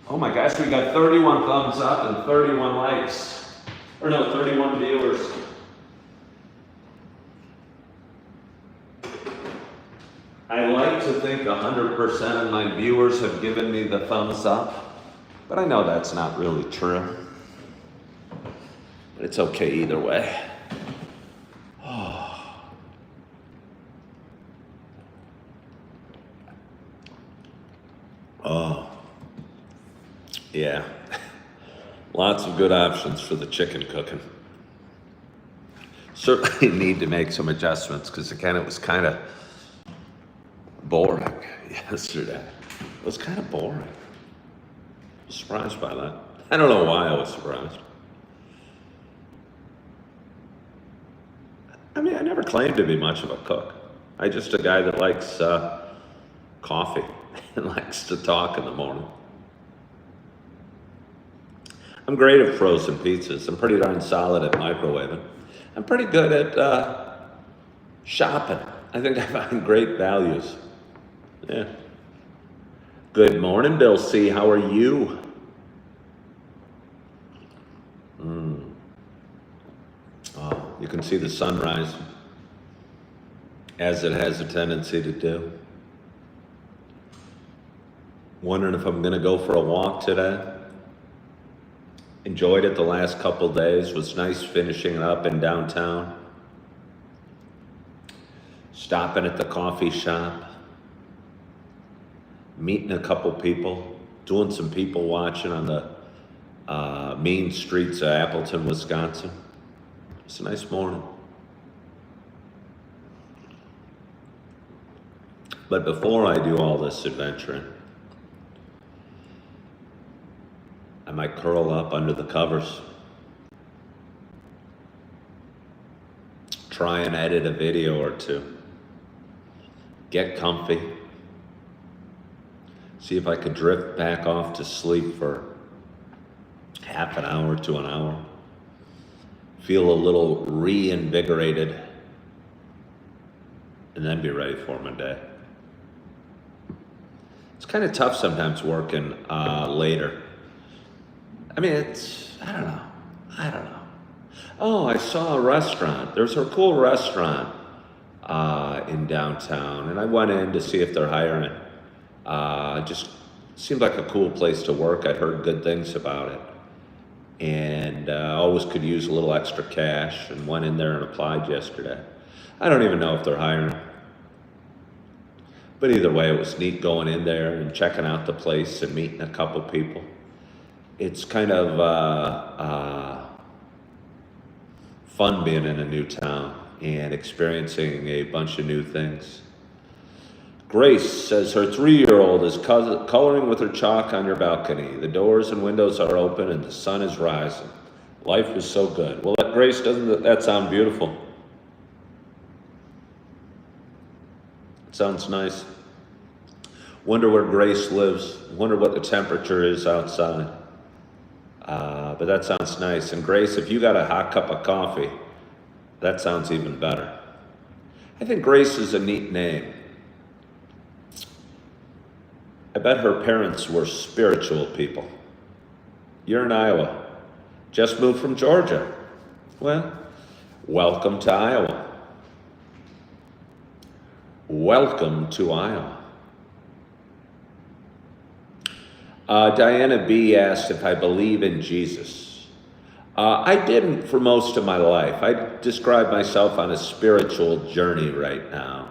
Oh my gosh, we got 31 thumbs up and 31 likes. Or no, 31 viewers. I like to think 100% of my viewers have given me the thumbs up, but I know that's not really true. But it's okay either way. Oh, yeah. Lots of good options for the chicken cooking. Certainly need to make some adjustments because again, it was kind of boring yesterday. It was kind of boring. I was surprised by that. I don't know why I was surprised. I mean, I never claimed to be much of a cook. I'm just a guy that likes coffee and likes to talk in the morning. I'm great at frozen pizzas. I'm pretty darn solid at microwaving. I'm pretty good at shopping. I think I find great values. Yeah. Good morning, Bill C. How are you? Oh, you can see the sunrise as it has a tendency to do. Wondering if I'm going to go for a walk today. Enjoyed it the last couple days. Was nice finishing it up in downtown. Stopping at the coffee shop. Meeting a couple people. Doing some people watching on the mean streets of Appleton, Wisconsin. It's a nice morning. But before I do all this adventuring, I might curl up under the covers. Try and edit a video or two. Get comfy. See if I could drift back off to sleep for half an hour to an hour. Feel a little reinvigorated. And then be ready for my day. It's kind of tough sometimes working later. I mean, I don't know. Oh, I saw a restaurant. There's a cool restaurant in downtown, and I went in to see if they're hiring. Just seemed like a cool place to work. I'd heard good things about it, and always could use a little extra cash, and went in there and applied yesterday. I don't even know if they're hiring. But either way, it was neat going in there and checking out the place and meeting a couple people. It's kind of fun being in a new town and experiencing a bunch of new things. Grace says her 3-year-old is coloring with her chalk on your balcony. The doors and windows are open and the sun is rising. Life is so good. Well, Grace, doesn't that sound beautiful? It sounds nice. Wonder where Grace lives. Wonder what the temperature is outside. But that sounds nice. And Grace, if you got a hot cup of coffee, that sounds even better. I think Grace is a neat name. I bet her parents were spiritual people. You're in Iowa. Just moved from Georgia. Well, welcome to Iowa. Welcome to Iowa. Diana B. asked if I believe in Jesus. I didn't for most of my life. I describe myself on a spiritual journey right now.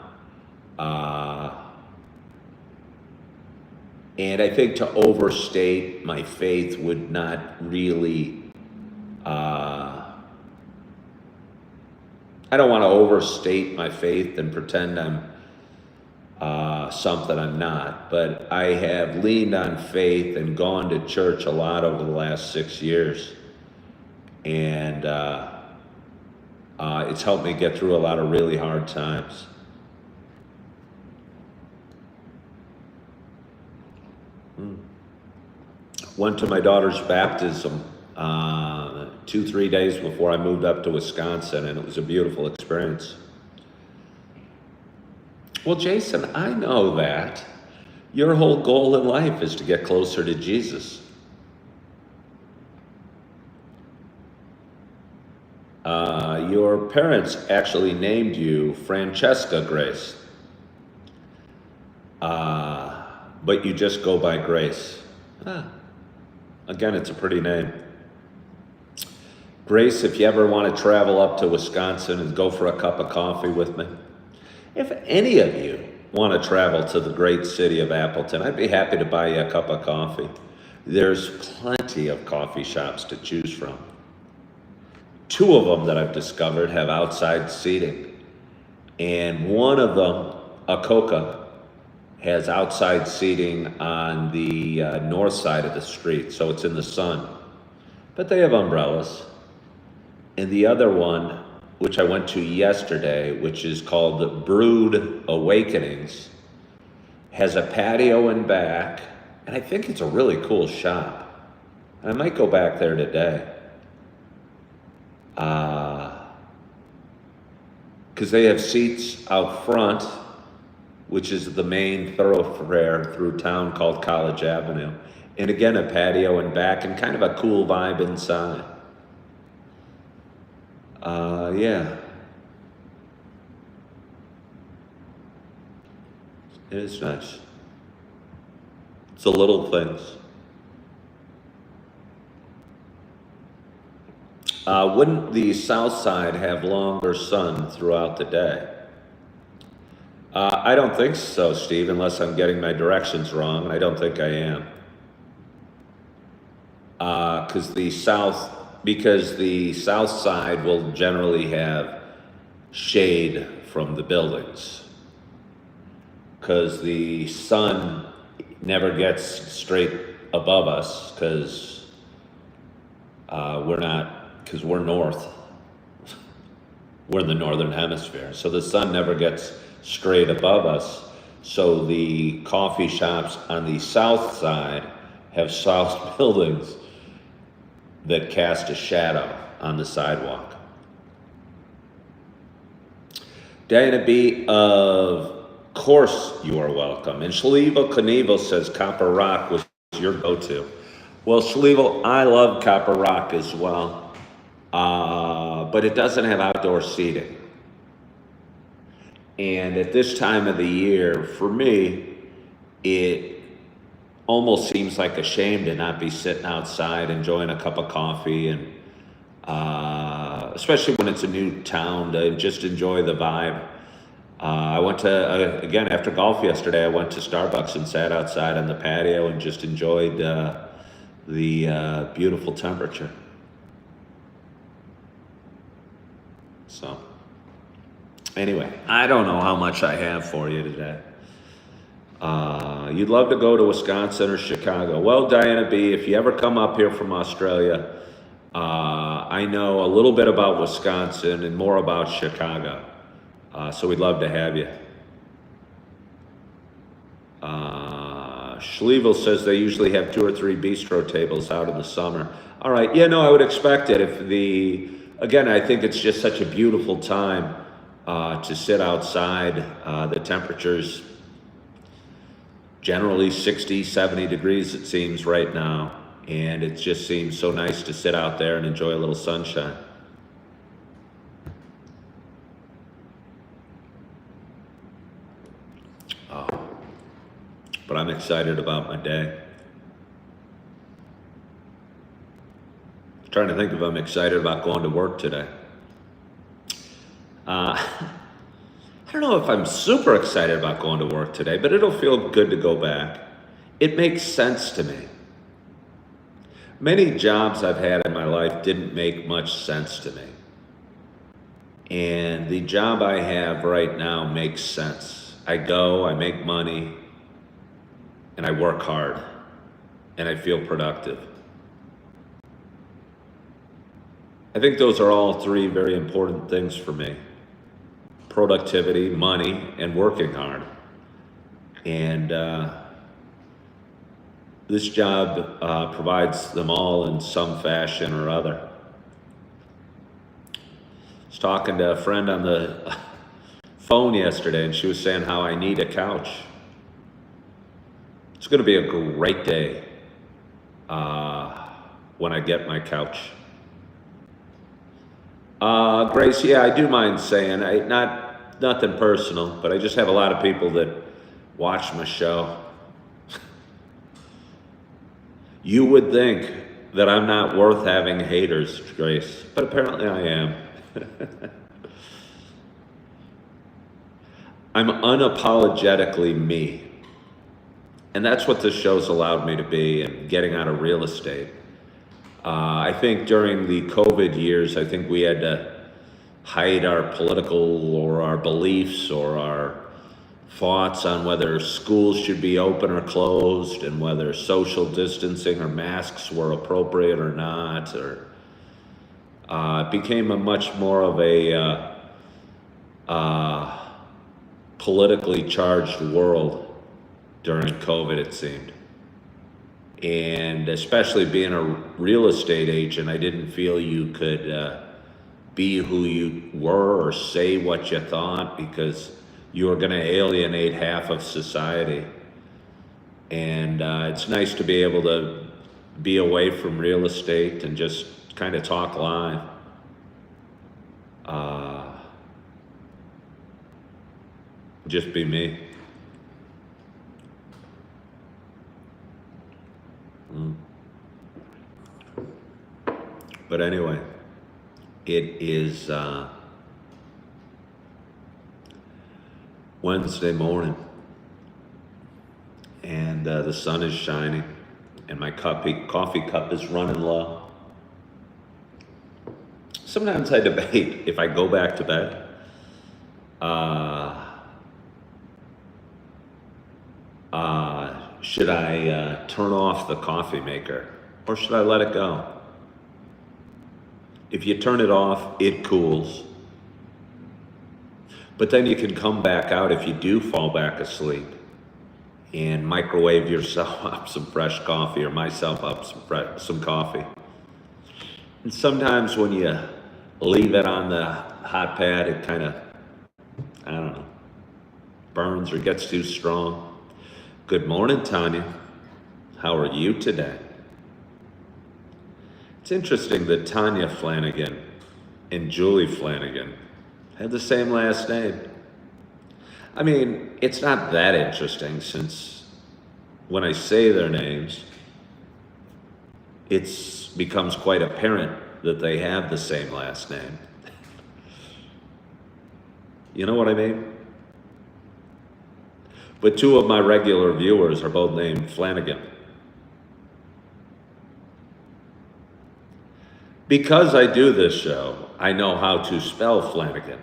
And I think to overstate my faith would not really, I don't want to overstate my faith and pretend I'm something I'm not, but I have leaned on faith and gone to church a lot over the last 6 years. And it's helped me get through a lot of really hard times. Went to my daughter's baptism 2-3 days before I moved up to Wisconsin, and it was a beautiful experience. Well, Jason, I know that your whole goal in life is to get closer to Jesus. Your parents actually named you Francesca Grace, but you just go by Grace. Again, it's a pretty name. Grace, if you ever want to travel up to Wisconsin and go for a cup of coffee with me, if any of you want to travel to the great city of Appleton, I'd be happy to buy you a cup of coffee. There's plenty of coffee shops to choose from. 2 of them that I've discovered have outside seating. And one of them, Akoka, has outside seating on the north side of the street, so it's in the sun. But they have umbrellas. And the other one, which I went to yesterday, which is called Brood Awakenings, has a patio in back, and I think it's a really cool shop. I might go back there today. Because they have seats out front, which is the main thoroughfare through town called College Avenue. And again, a patio in back and kind of a cool vibe inside. Yeah. It is nice. It's the little things. Wouldn't the south side have longer sun throughout the day? I don't think so, Steve, unless I'm getting my directions wrong, and I don't think I am. Because the south side will generally have shade from the buildings. Because the sun never gets straight above us, because we're north. We're in the northern hemisphere, so the sun never gets straight above us. So the coffee shops on the south side have south buildings that cast a shadow on the sidewalk. Diana B, of course you are welcome. And Shalivo Knievel says Copper Rock was your go-to. Well, Shalivo, I love Copper Rock as well, but it doesn't have outdoor seating. And at this time of the year, for me, it almost seems like a shame to not be sitting outside enjoying a cup of coffee, and especially when it's a new town, to just enjoy the vibe. I went to, again, after golf yesterday, I went to Starbucks and sat outside on the patio and just enjoyed the beautiful temperature. So, anyway, I don't know how much I have for you today. You'd love to go to Wisconsin or Chicago. Well, Diana B., if you ever come up here from Australia, I know a little bit about Wisconsin and more about Chicago. So we'd love to have you. Schlevel says they usually have 2 or 3 bistro tables out in the summer. All right, yeah, no, I would expect it. Again, I think it's just such a beautiful time to sit outside. The temperature's generally 60, 70 degrees, it seems, right now. And it just seems so nice to sit out there and enjoy a little sunshine. But I'm excited about my day. I'm trying to think if I'm excited about going to work today. I don't know if I'm super excited about going to work today, but it'll feel good to go back. It makes sense to me. Many jobs I've had in my life didn't make much sense to me. And the job I have right now makes sense. I go, I make money, and I work hard, and I feel productive. I think those are all 3 very important things for me: productivity, money, and working hard. And this job provides them all in some fashion or other. I was talking to a friend on the phone yesterday, and she was saying how I need a couch. It's going to be a great day when I get my couch. Grace, yeah, I do mind saying, nothing personal, but I just have a lot of people that watch my show. You would think that I'm not worth having haters, Grace, but apparently I am. I'm unapologetically me. And that's what this show's allowed me to be, and getting out of real estate. I think during the COVID years, I think we had to hide our political or our beliefs or our thoughts on whether schools should be open or closed, and whether social distancing or masks were appropriate or not. Or it became a much more of a politically charged world during COVID, it seemed. And especially being a real estate agent, I didn't feel you could be who you were or say what you thought, because you were going to alienate half of society. And it's nice to be able to be away from real estate and just kind of talk live. Just be me. But anyway, it is Wednesday morning, and the sun is shining, and my coffee cup is running low. Sometimes I debate if I go back to bed, should I turn off the coffee maker, or should I let it go? If you turn it off, it cools. But then you can come back out if you do fall back asleep and microwave yourself up some fresh coffee, or myself up some coffee. And sometimes when you leave it on the hot pad, it kind of, I don't know, burns or gets too strong. Good morning, Tanya. How are you today? It's interesting that Tanya Flanagan and Julie Flanagan had the same last name. I mean, it's not that interesting, since when I say their names, it becomes quite apparent that they have the same last name. You know what I mean? But two of my regular viewers are both named Flanagan. Because I do this show, I know how to spell Flanagan.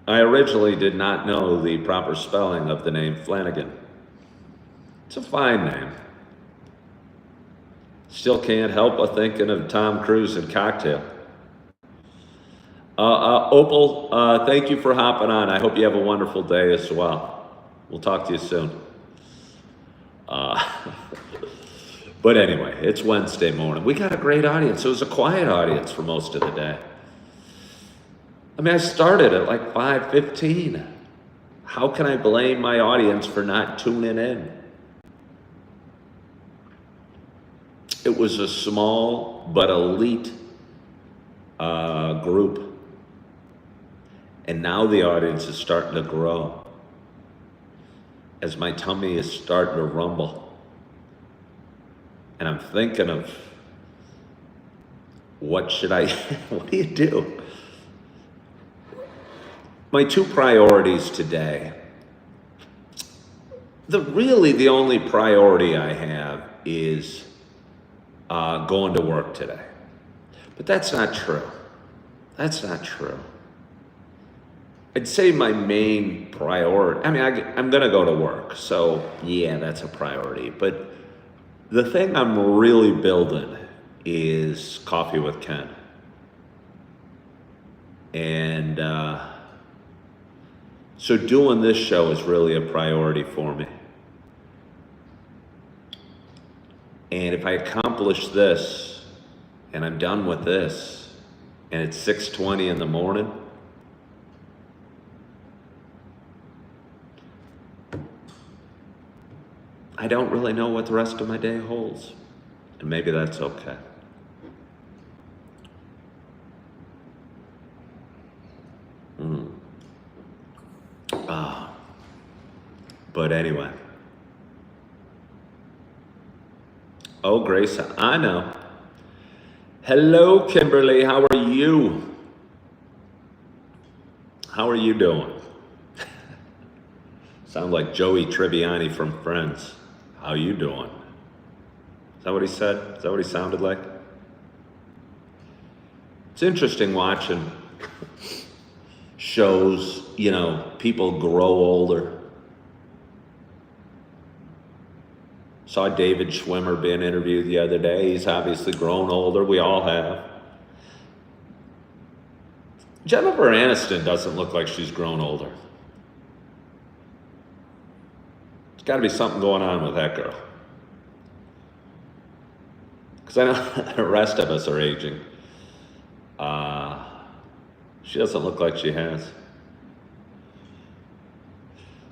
I originally did not know the proper spelling of the name Flanagan. It's a fine name. Still can't help but thinking of Tom Cruise and Cocktail. Opal, thank you for hopping on. I hope you have a wonderful day as well. We'll talk to you soon. But anyway, it's Wednesday morning. We got a great audience. It was a quiet audience for most of the day. I mean, I started at like 5:15. How can I blame my audience for not tuning in? It was a small but elite group. And now the audience is starting to grow as my tummy is starting to rumble. And I'm thinking of, what do you do? My two priorities today, really the only priority I have is going to work today. But that's not true. That's not true. I'd say my main priority, I mean, I'm going to go to work, so yeah, that's a priority. But the thing I'm really building is Coffee with Ken. And so doing this show is really a priority for me. And if I accomplish this, and I'm done with this, and it's 6:20 in the morning, I don't really know what the rest of my day holds. And maybe that's okay. But anyway. Oh, Grace, I know. Hello, Kimberly. How are you? How are you doing? Sound like Joey Tribbiani from Friends. How you doing? Is that what he said? Is that what he sounded like? It's interesting watching shows, you know, people grow older. Saw David Schwimmer being interviewed the other day. He's obviously grown older. We all have. Jennifer Aniston doesn't look like she's grown older. There's got to be something going on with that girl. Because I know the rest of us are aging. She doesn't look like she has.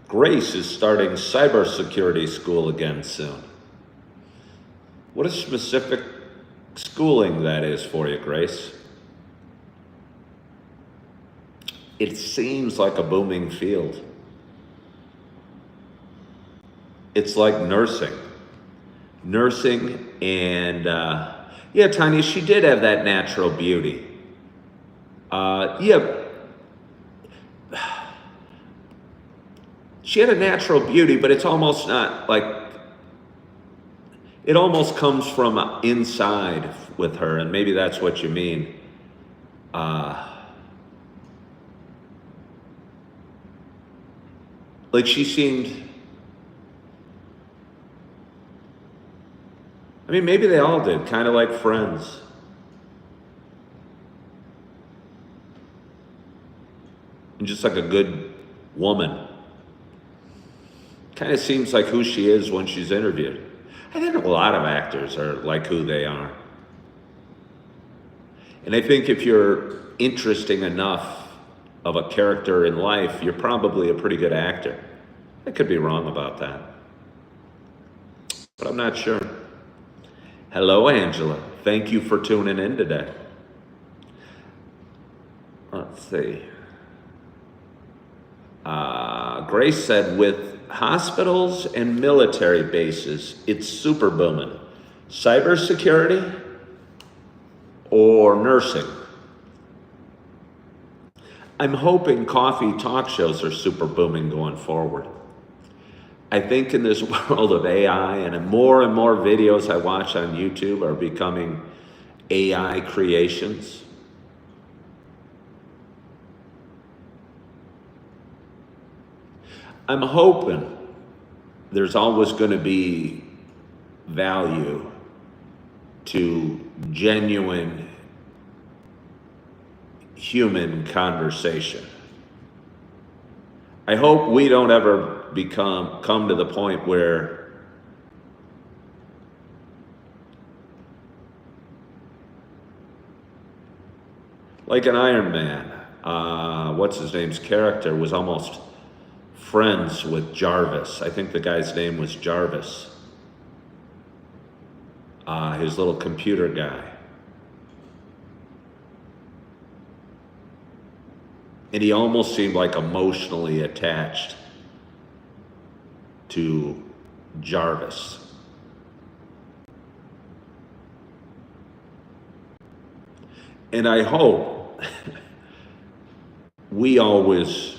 Grace is starting cybersecurity school again soon. What a specific schooling that is for you, Grace. It seems like a booming field. It's like nursing. Nursing and, yeah, Tanya, she did have that natural beauty. Yeah. She had a natural beauty, but it's almost not like, it almost comes from inside with her, and maybe that's what you mean. Like she seemed, I mean, maybe they all did, kind of like Friends. And just like a good woman. Kind of seems like who she is when she's interviewed. I think a lot of actors are like who they are. And I think if you're interesting enough of a character in life, you're probably a pretty good actor. I could be wrong about that, but I'm not sure. Hello, Angela. Thank you for tuning in today. Let's see. Grace said with hospitals and military bases, it's super booming. Cybersecurity or nursing? I'm hoping coffee talk shows are super booming going forward. I think in this world of AI, and more videos I watch on YouTube are becoming AI creations. I'm hoping there's always going to be value to genuine human conversation. I hope we don't ever come to the point where like an Iron Man, what's his name's character was almost friends with Jarvis. I think the guy's name was Jarvis. His little computer guy. And he almost seemed like emotionally attached to Jarvis. And I hope we always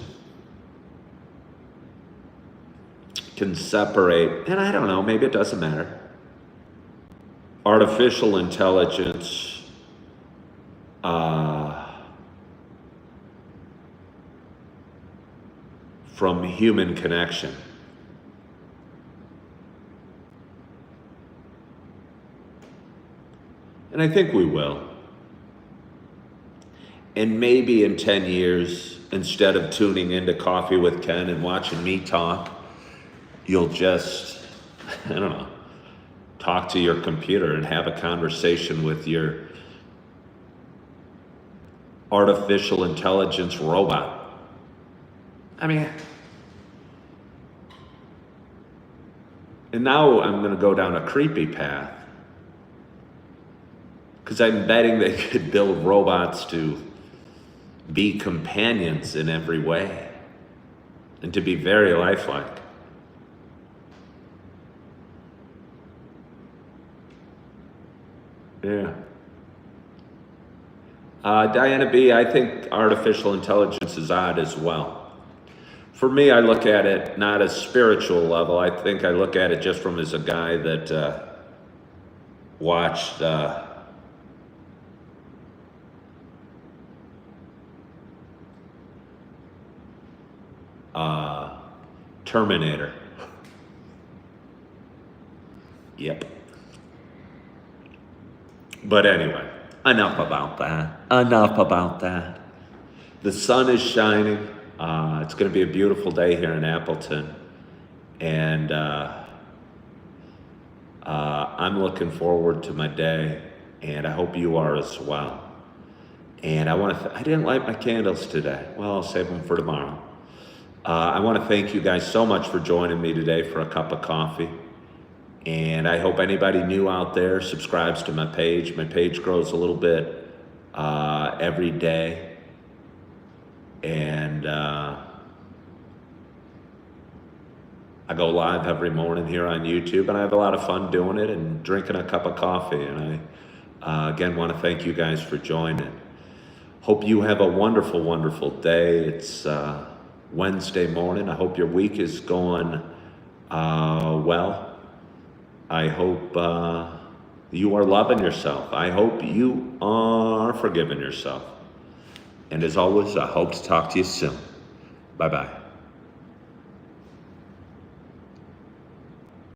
can separate, and I don't know, maybe it doesn't matter, artificial intelligence from human connection. And I think we will. And maybe in 10 years, instead of tuning into Coffee with Ken and watching me talk, you'll just, I don't know, talk to your computer and have a conversation with your artificial intelligence robot. I mean, and now I'm going to go down a creepy path, because I'm betting they could build robots to be companions in every way and to be very lifelike. Yeah. Diana B., I think artificial intelligence is odd as well. For me, I look at it not as spiritual level. I think I look at it just from as a guy that watched Terminator. Yep. But anyway, enough about that. The sun is shining. It's going to be a beautiful day here in Appleton. And I'm looking forward to my day. And I hope you are as well. And I want to, I didn't light my candles today. Well, I'll save them for tomorrow. I want to thank you guys so much for joining me today for a cup of coffee. And I hope anybody new out there subscribes to my page. My page grows a little bit every day. And I go live every morning here on YouTube, and I have a lot of fun doing it and drinking a cup of coffee. And I, again, want to thank you guys for joining. Hope you have a wonderful, wonderful day. It's Wednesday morning. I hope your week is going well. I hope you are loving yourself. I hope you are forgiving yourself. And as always, I hope to talk to you soon. Bye-bye.